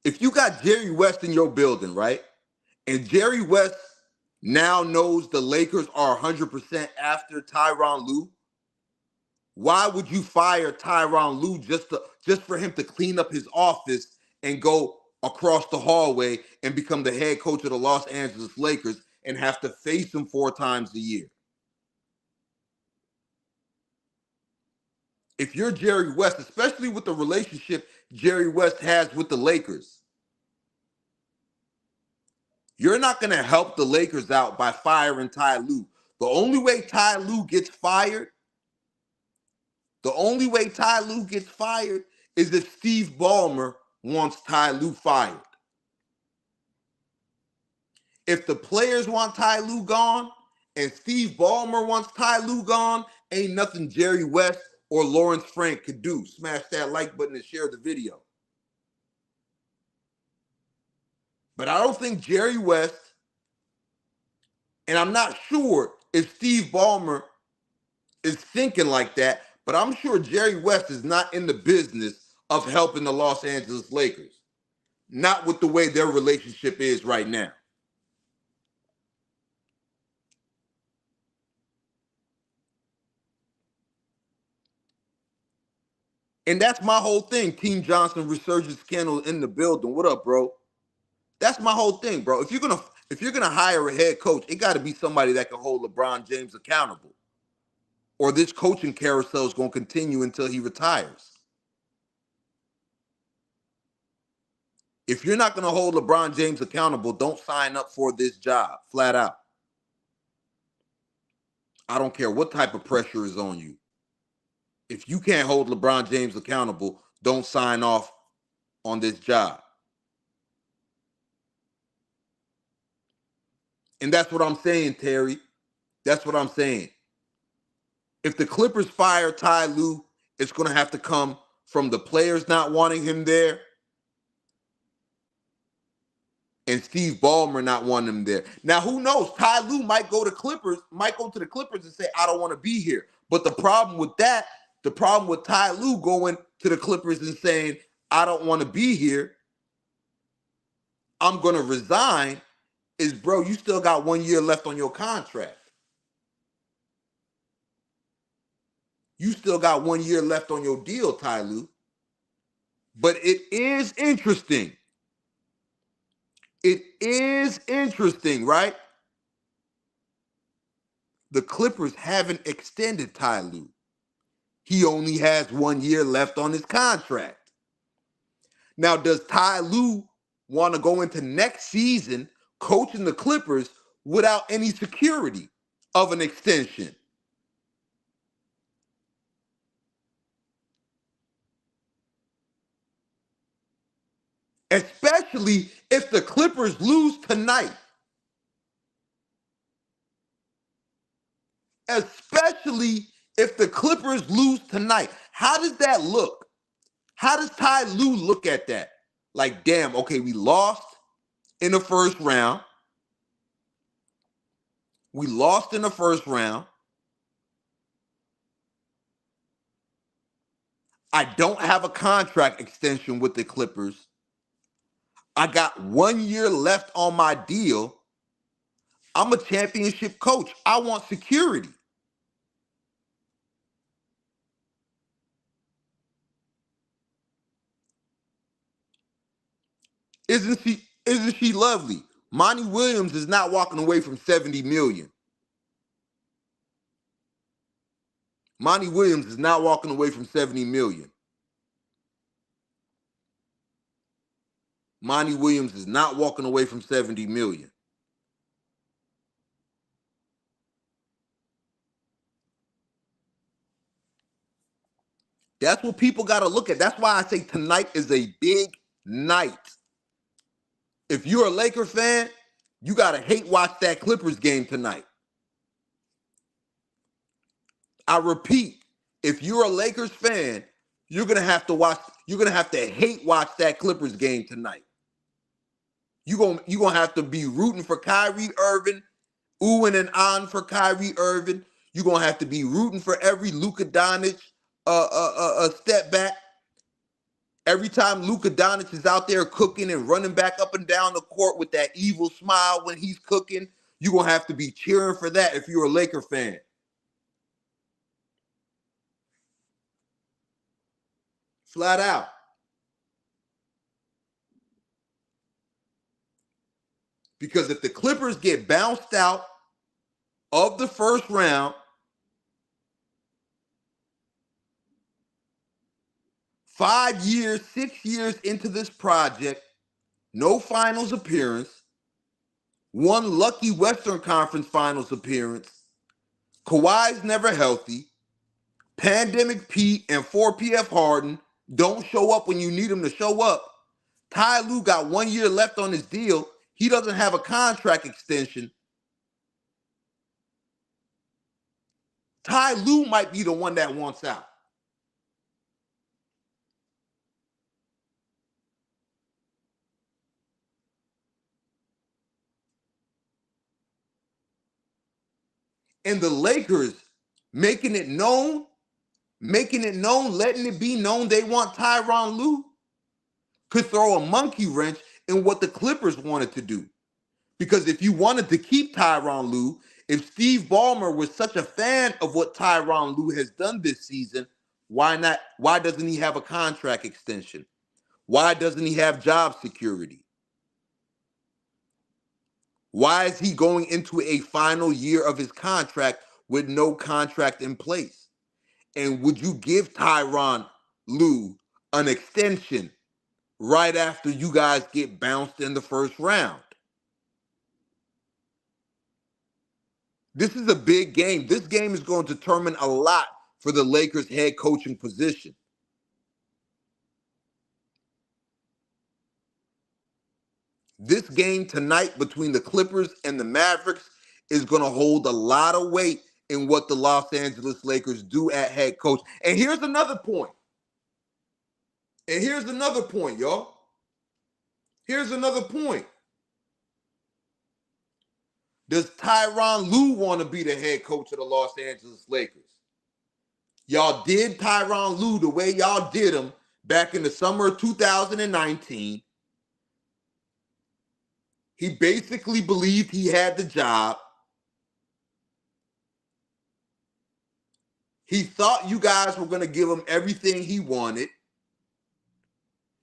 if you got Jerry West in your building, right? And Jerry West now knows the Lakers are 100% after Tyronn Lue, why would you fire Tyronn Lue just for him to clean up his office and go across the hallway and become the head coach of the Los Angeles Lakers and have to face him 4 times a year? If you're Jerry West, especially with the relationship Jerry West has with the Lakers, you're not going to help the Lakers out by firing Ty Lue. The only way Ty Lue gets fired, is if Steve Ballmer wants Ty Lue fired. If the players want Ty Lue gone and Steve Ballmer wants Ty Lue gone, ain't nothing Jerry West or Lawrence Frank could do. Smash that like button and share the video. But I don't think Jerry West, and I'm not sure if Steve Ballmer is thinking like that, but I'm sure Jerry West is not in the business of helping the Los Angeles Lakers. Not with the way their relationship is right now. And that's my whole thing. Team Johnson resurgence scandal in the building. What up, bro? That's my whole thing, bro. If you're gonna hire a head coach, it got to be somebody that can hold LeBron James accountable, or this coaching carousel is gonna continue until he retires. If you're not gonna hold LeBron James accountable, don't sign up for this job, flat out. I don't care what type of pressure is on you. If you can't hold LeBron James accountable, don't sign off on this job. And that's what I'm saying, Terry. That's what I'm saying. If the Clippers fire Ty Lue, it's going to have to come from the players not wanting him there and Steve Ballmer not wanting him there. Now, who knows? Ty Lue might go to the Clippers and say, I don't want to be here. But the problem with Ty Lue going to the Clippers and saying, I don't want to be here, I'm going to resign, is, bro, you still got 1 year left on your contract. You still got 1 year left on your deal, Ty Lue. But it is interesting. It is interesting, right? The Clippers haven't extended Ty Lue. He only has 1 year left on his contract. Now, does Ty Lue want to go into next season coaching the Clippers without any security of an extension? Especially if the Clippers lose tonight. Especially if the Clippers lose tonight. How does that look? How does Ty Lue look at that? Like, damn, okay, we lost in the first round. We lost in the first round. I don't have a contract extension with the Clippers. I got 1 year left on my deal. I'm a championship coach. I want security. Isn't she lovely? Monty Williams is not walking away from $70 million. Monty Williams is not walking away from $70 million. Monty Williams is not walking away from $70 million. That's what people got to look at. That's why I say tonight is a big night. If you're a Laker fan, you got to hate watch that Clippers game tonight. I repeat, if you're a Lakers fan, you're going to have to hate watch that Clippers game tonight. You're going to have to be rooting for Kyrie Irving, oohing and ahhing for Kyrie Irving. You're going to have to be rooting for every Luka Doncic step back. Every time Luka Doncic is out there cooking and running back up and down the court with that evil smile when he's cooking, you're going to have to be cheering for that if you're a Laker fan. Flat out. Because if the Clippers get bounced out of the first round, 5 years, 6 years into this project, no finals appearance, one lucky Western Conference Finals appearance, Kawhi's never healthy, Pandemic Pete and 4PF Harden don't show up when you need them to show up. Ty Lue got 1 year left on his deal. He doesn't have a contract extension. Ty Lue might be the one that wants out. And the Lakers making it known, letting it be known they want Tyronn Lue could throw a monkey wrench in what the Clippers wanted to do. Because if you wanted to keep Tyronn Lue, if Steve Ballmer was such a fan of what Tyronn Lue has done this season, why not? Why doesn't he have a contract extension? Why doesn't he have job security? Why is he going into a final year of his contract with no contract in place? And would you give Tyronn Lue an extension right after you guys get bounced in the first round? This is a big game. This game is going to determine a lot for the Lakers head coaching position. This game tonight between the Clippers and the Mavericks is going to hold a lot of weight in what the Los Angeles Lakers do at head coach. And here's another point. Y'all. Here's another point. Does Tyronn Lue want to be the head coach of the Los Angeles Lakers? Y'all did Tyronn Lue the way y'all did him back in the summer of 2019. He basically believed he had the job. He thought you guys were going to give him everything he wanted.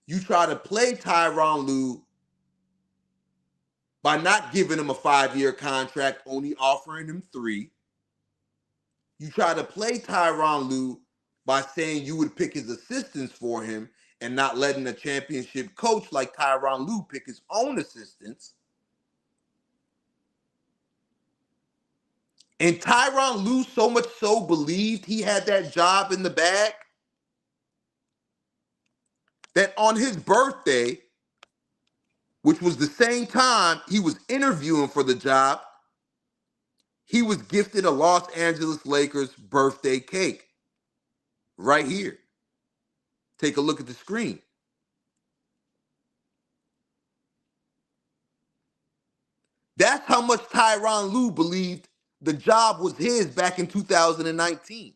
You try to play Tyronn Lue by not giving him a 5-year contract, only offering him 3. You try to play Tyronn Lue by saying you would pick his assistants for him and not letting a championship coach like Tyronn Lue pick his own assistants. And Tyronn Lue so much so believed he had that job in the bag that on his birthday, which was the same time he was interviewing for the job, he was gifted a Los Angeles Lakers birthday cake. Right here. Take a look at the screen. That's how much Tyronn Lue believed the job was his back in 2019.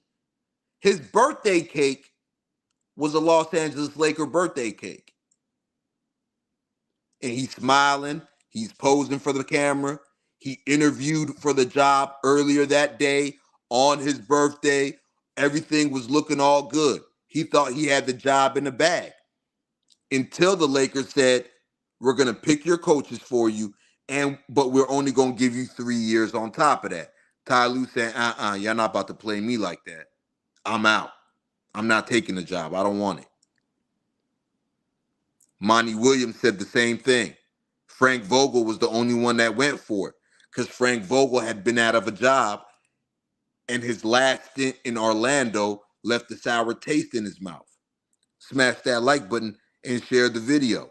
His birthday cake was a Los Angeles Laker birthday cake. And he's smiling. He's posing for the camera. He interviewed for the job earlier that day on his birthday. Everything was looking all good. He thought he had the job in the bag until the Lakers said, we're going to pick your coaches for you, but we're only going to give you 3 years on top of that. Ty Lue said, y'all not about to play me like that. I'm out. I'm not taking the job. I don't want it. Monty Williams said the same thing. Frank Vogel was the only one that went for it because Frank Vogel had been out of a job and his last stint in Orlando left a sour taste in his mouth. Smash that like button and share the video.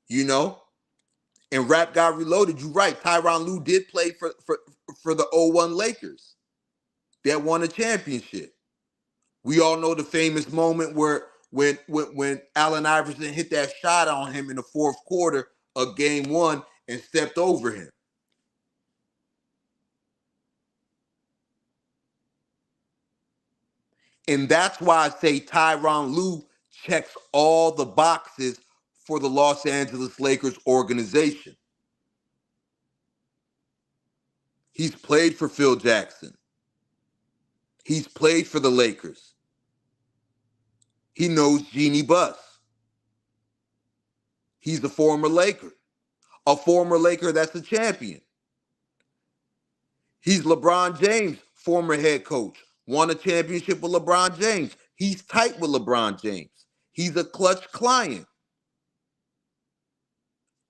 You know? And Rap God Reloaded, you're right. Tyronn Lue did play for the 01 Lakers that won a championship. We all know the famous moment where when Allen Iverson hit that shot on him in the fourth quarter of game 1 and stepped over him. And that's why I say Tyronn Lue checks all the boxes for the Los Angeles Lakers organization. He's played for Phil Jackson. He's played for the Lakers. He knows Jeannie Buss. He's a former Laker that's a champion. He's LeBron James' former head coach, won a championship with LeBron James. He's tight with LeBron James. He's a clutch client.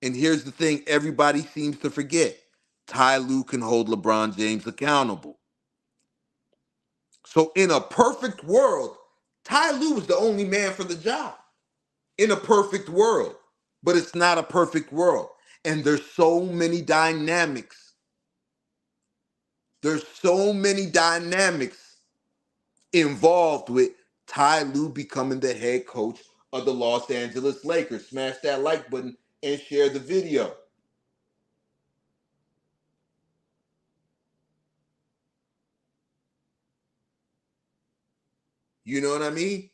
And here's the thing everybody seems to forget. Ty Lue can hold LeBron James accountable. So in a perfect world, Ty Lue is the only man for the job. In a perfect world. But it's not a perfect world. And there's so many dynamics. There's so many dynamics involved with Ty Lue becoming the head coach of the Los Angeles Lakers. Smash that like button and share the video. You know what I mean?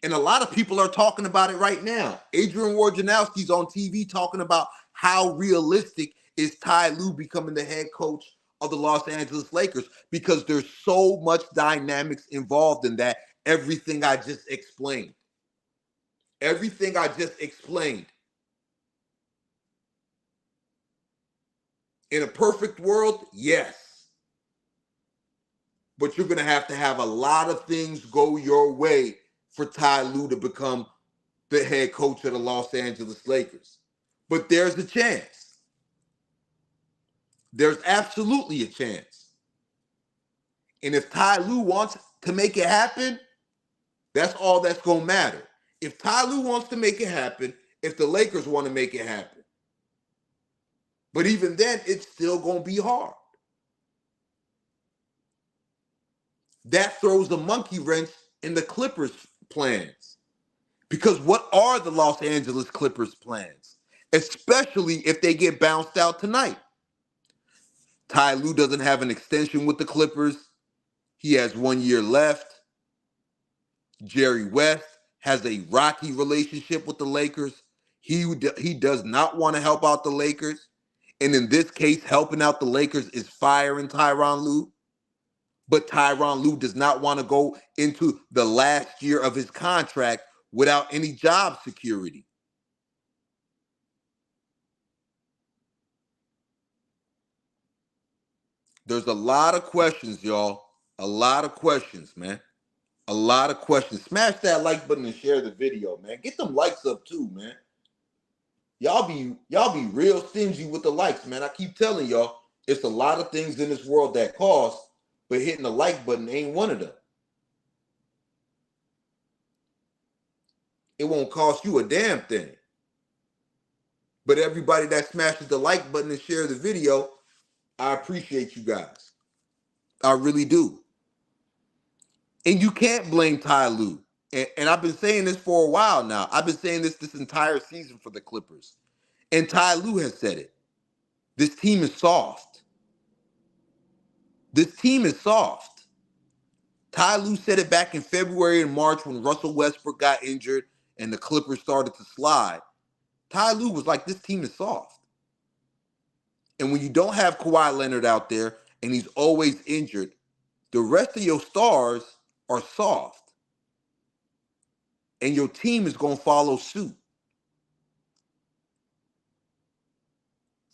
And a lot of people are talking about it right now. Adrian Wojnarowski's on TV talking about how realistic is Ty Lue becoming the head coach of the Los Angeles Lakers, because there's so much dynamics involved in that. Everything I just explained. Everything I just explained. In a perfect world, yes. But you're going to have a lot of things go your way for Ty Lue to become the head coach of the Los Angeles Lakers. But there's a chance. There's absolutely a chance. And if Ty Lue wants to make it happen, that's all that's going to matter. If Ty Lue wants to make it happen, if the Lakers want to make it happen. But even then, it's still going to be hard. That throws a monkey wrench in the Clippers' plans. Because what are the Los Angeles Clippers' plans? Especially if they get bounced out tonight. Ty Lue doesn't have an extension with the Clippers. He has 1 year left. Jerry West has a rocky relationship with the Lakers. He does not want to help out the Lakers. And in this case, helping out the Lakers is firing Tyronn Lue. But Tyronn Lue does not want to go into the last year of his contract without any job security. There's a lot of questions, y'all. A lot of questions, man. A lot of questions. Smash that like button and share the video, man. Get them likes up too, man. Y'all be real stingy with the likes, man. I keep telling y'all, it's a lot of things in this world that cost, but hitting the like button ain't one of them. It won't cost you a damn thing. But everybody that smashes the like button and share the video, I appreciate you guys. I really do. And you can't blame Ty Lue. And I've been saying this for a while now. I've been saying this entire season for the Clippers. And Ty Lue has said it. This team is soft. This team is soft. Ty Lue said it back in February and March when Russell Westbrook got injured and the Clippers started to slide. Ty Lue was like, this team is soft. And when you don't have Kawhi Leonard out there and he's always injured, the rest of your stars are soft. And your team is going to follow suit.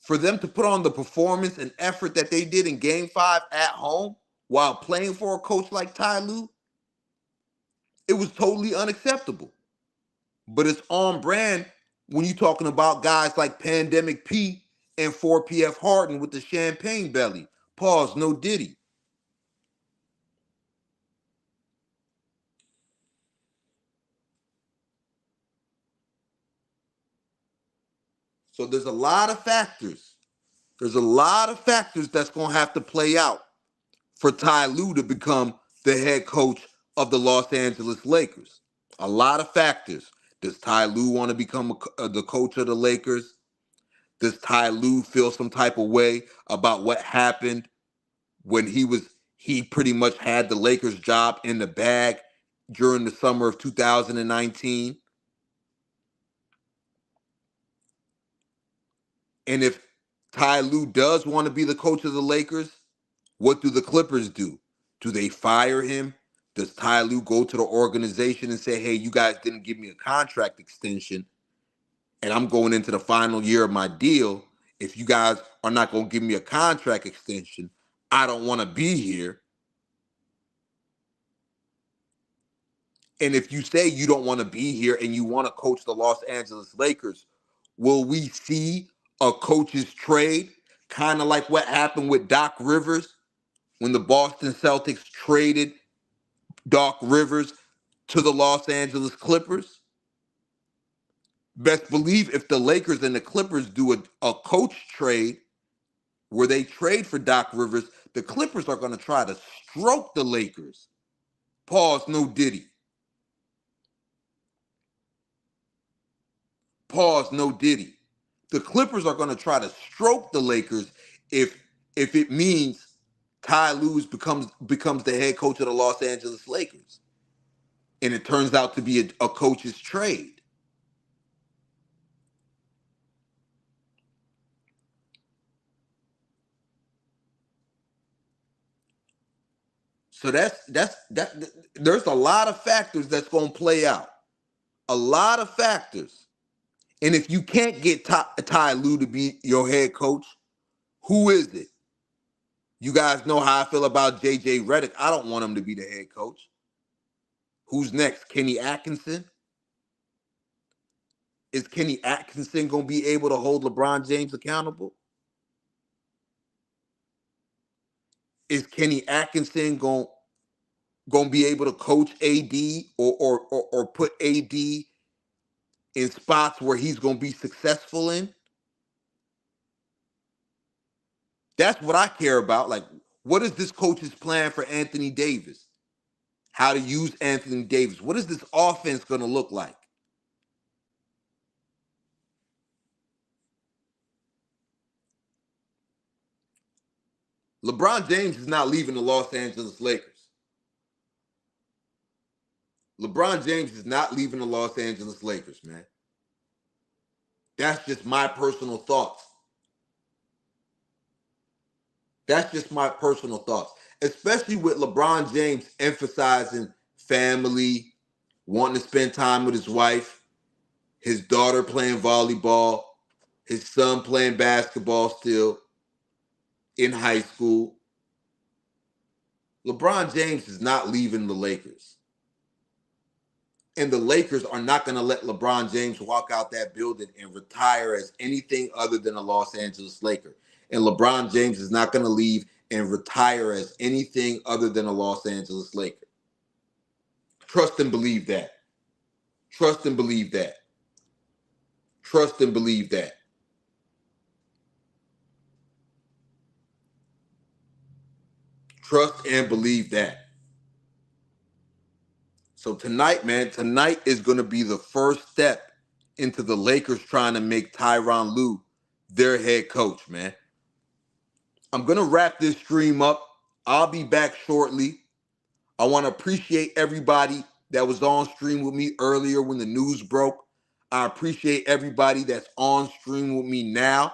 For them to put on the performance and effort that they did in Game 5 at home while playing for a coach like Ty Lue, it was totally unacceptable. But it's on brand when you're talking about guys like Pandemic P and 4PF Harden with the champagne belly. Pause, no Diddy. So there's a lot of factors. There's a lot of factors that's going to have to play out for Ty Lue to become the head coach of the Los Angeles Lakers. A lot of factors. Does Ty Lue want to become the coach of the Lakers? Does Ty Lue feel some type of way about what happened when he pretty much had the Lakers job in the bag during the summer of 2019? And if Ty Lue does want to be the coach of the Lakers, what do the Clippers do? Do they fire him? Does Ty Lue go to the organization and say, hey, you guys didn't give me a contract extension, and I'm going into the final year of my deal. If you guys are not going to give me a contract extension, I don't want to be here. And if you say you don't want to be here and you want to coach the Los Angeles Lakers, will we see a coach's trade? Kind of like what happened with Doc Rivers when the Boston Celtics traded Doc Rivers to the Los Angeles Clippers? Best believe if the Lakers and the Clippers do a coach trade where they trade for Doc Rivers, the Clippers are going to try to stroke the Lakers. Pause, no Diddy. Pause, no Diddy. The Clippers are going to try to stroke the Lakers if it means Ty Lue becomes the head coach of the Los Angeles Lakers, and it turns out to be a coach's trade. So there's a lot of factors that's going to play out. A lot of factors. And if you can't get Ty Lue to be your head coach, who is it? You guys know how I feel about JJ Redick. I don't want him to be the head coach. Who's next? Kenny Atkinson? Is Kenny Atkinson going to be able to hold LeBron James accountable? Is Kenny Atkinson going to be able to coach AD or put AD in spots where he's going to be successful in? That's what I care about. Like, what is this coach's plan for Anthony Davis? How to use Anthony Davis? What is this offense going to look like? LeBron James is not leaving the Los Angeles Lakers. LeBron James is not leaving the Los Angeles Lakers, man. That's just my personal thoughts. That's just my personal thoughts. Especially with LeBron James emphasizing family, wanting to spend time with his wife, his daughter playing volleyball, his son playing basketball still in high school. LeBron James is not leaving the Lakers. And the Lakers are not going to let LeBron James walk out that building and retire as anything other than a Los Angeles Laker. And LeBron James is not going to leave and retire as anything other than a Los Angeles Laker. Trust and believe that. Trust and believe that. Trust and believe that. Trust and believe that. So tonight, man, tonight is going to be the first step into the Lakers trying to make Tyronn Lue their head coach, man. I'm going to wrap this stream up. I'll be back shortly. I want to appreciate everybody that was on stream with me earlier when the news broke. I appreciate everybody that's on stream with me now.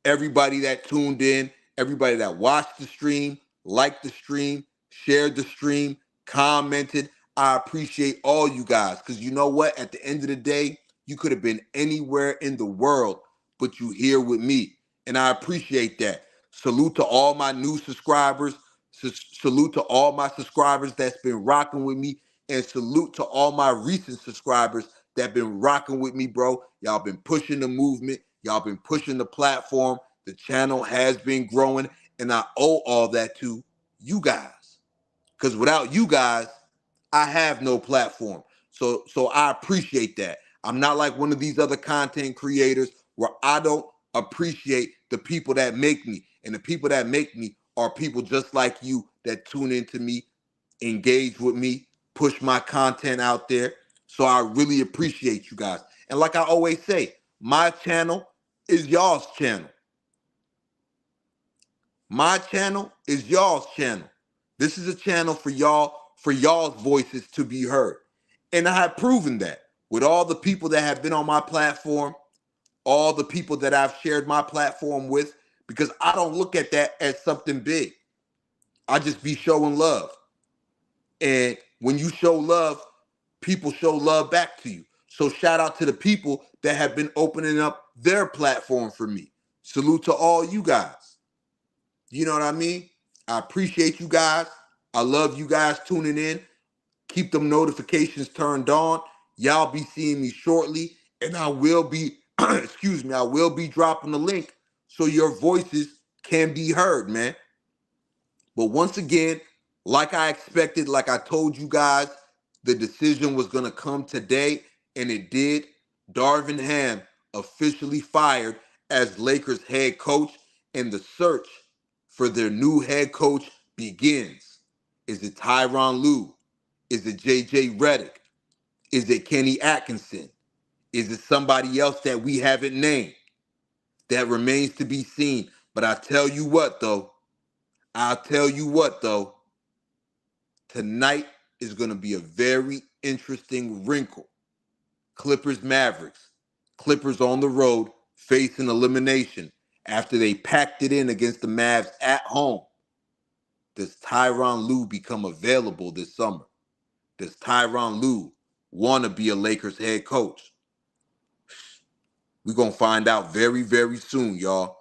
Everybody that tuned in, everybody that watched the stream, liked the stream, shared the stream, commented. I appreciate all you guys because you know what? At the end of the day, you could have been anywhere in the world, but you here with me. And I appreciate that. Salute to all my new subscribers. Salute to all my subscribers that's been rocking with me. And salute to all my recent subscribers that been rocking with me, bro. Y'all been pushing the movement. Y'all been pushing the platform. The channel has been growing. And I owe all that to you guys. Because without you guys, I have no platform. So I appreciate that. I'm not like one of these other content creators where I don't appreciate the people that make me. And the people that make me are people just like you that tune into me, engage with me, push my content out there. So I really appreciate you guys. And like I always say, my channel is y'all's channel. My channel is y'all's channel. This is a channel for y'all's voices to be heard. And I have proven that with all the people that have been on my platform, all the people that I've shared my platform with, because I don't look at that as something big. I just be showing love. And when you show love, people show love back to you. So shout out to the people that have been opening up their platform for me. Salute to all you guys. You know what I mean? I appreciate you guys. I love you guys tuning in. Keep them notifications turned on. Y'all be seeing me shortly. And I will be, excuse me, I will be dropping the link so your voices can be heard, man. But once again, like I expected, like I told you guys, the decision was going to come today, and it did. Darvin Ham officially fired as Lakers head coach, and the search for their new head coach begins. Is it Tyronn Lue? Is it JJ Redick? Is it Kenny Atkinson? Is it somebody else that we haven't named? That remains to be seen. But I'll tell you what, though. Tonight is going to be a very interesting wrinkle. Clippers Mavericks. Clippers on the road facing elimination after they packed it in against the Mavs at home. Does Tyronn Lue become available this summer? Does Tyronn Lue want to be a Lakers head coach? We're going to find out very, very soon, y'all.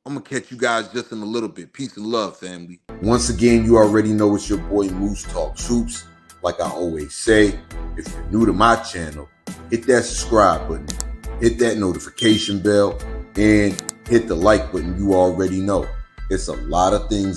I'm going to catch you guys just in a little bit. Peace and love, family. Once again, you already know it's your boy Moose Talk Troops. Like I always say, if you're new to my channel, hit that subscribe button, hit that notification bell, and hit the like button. You already know. It's a lot of things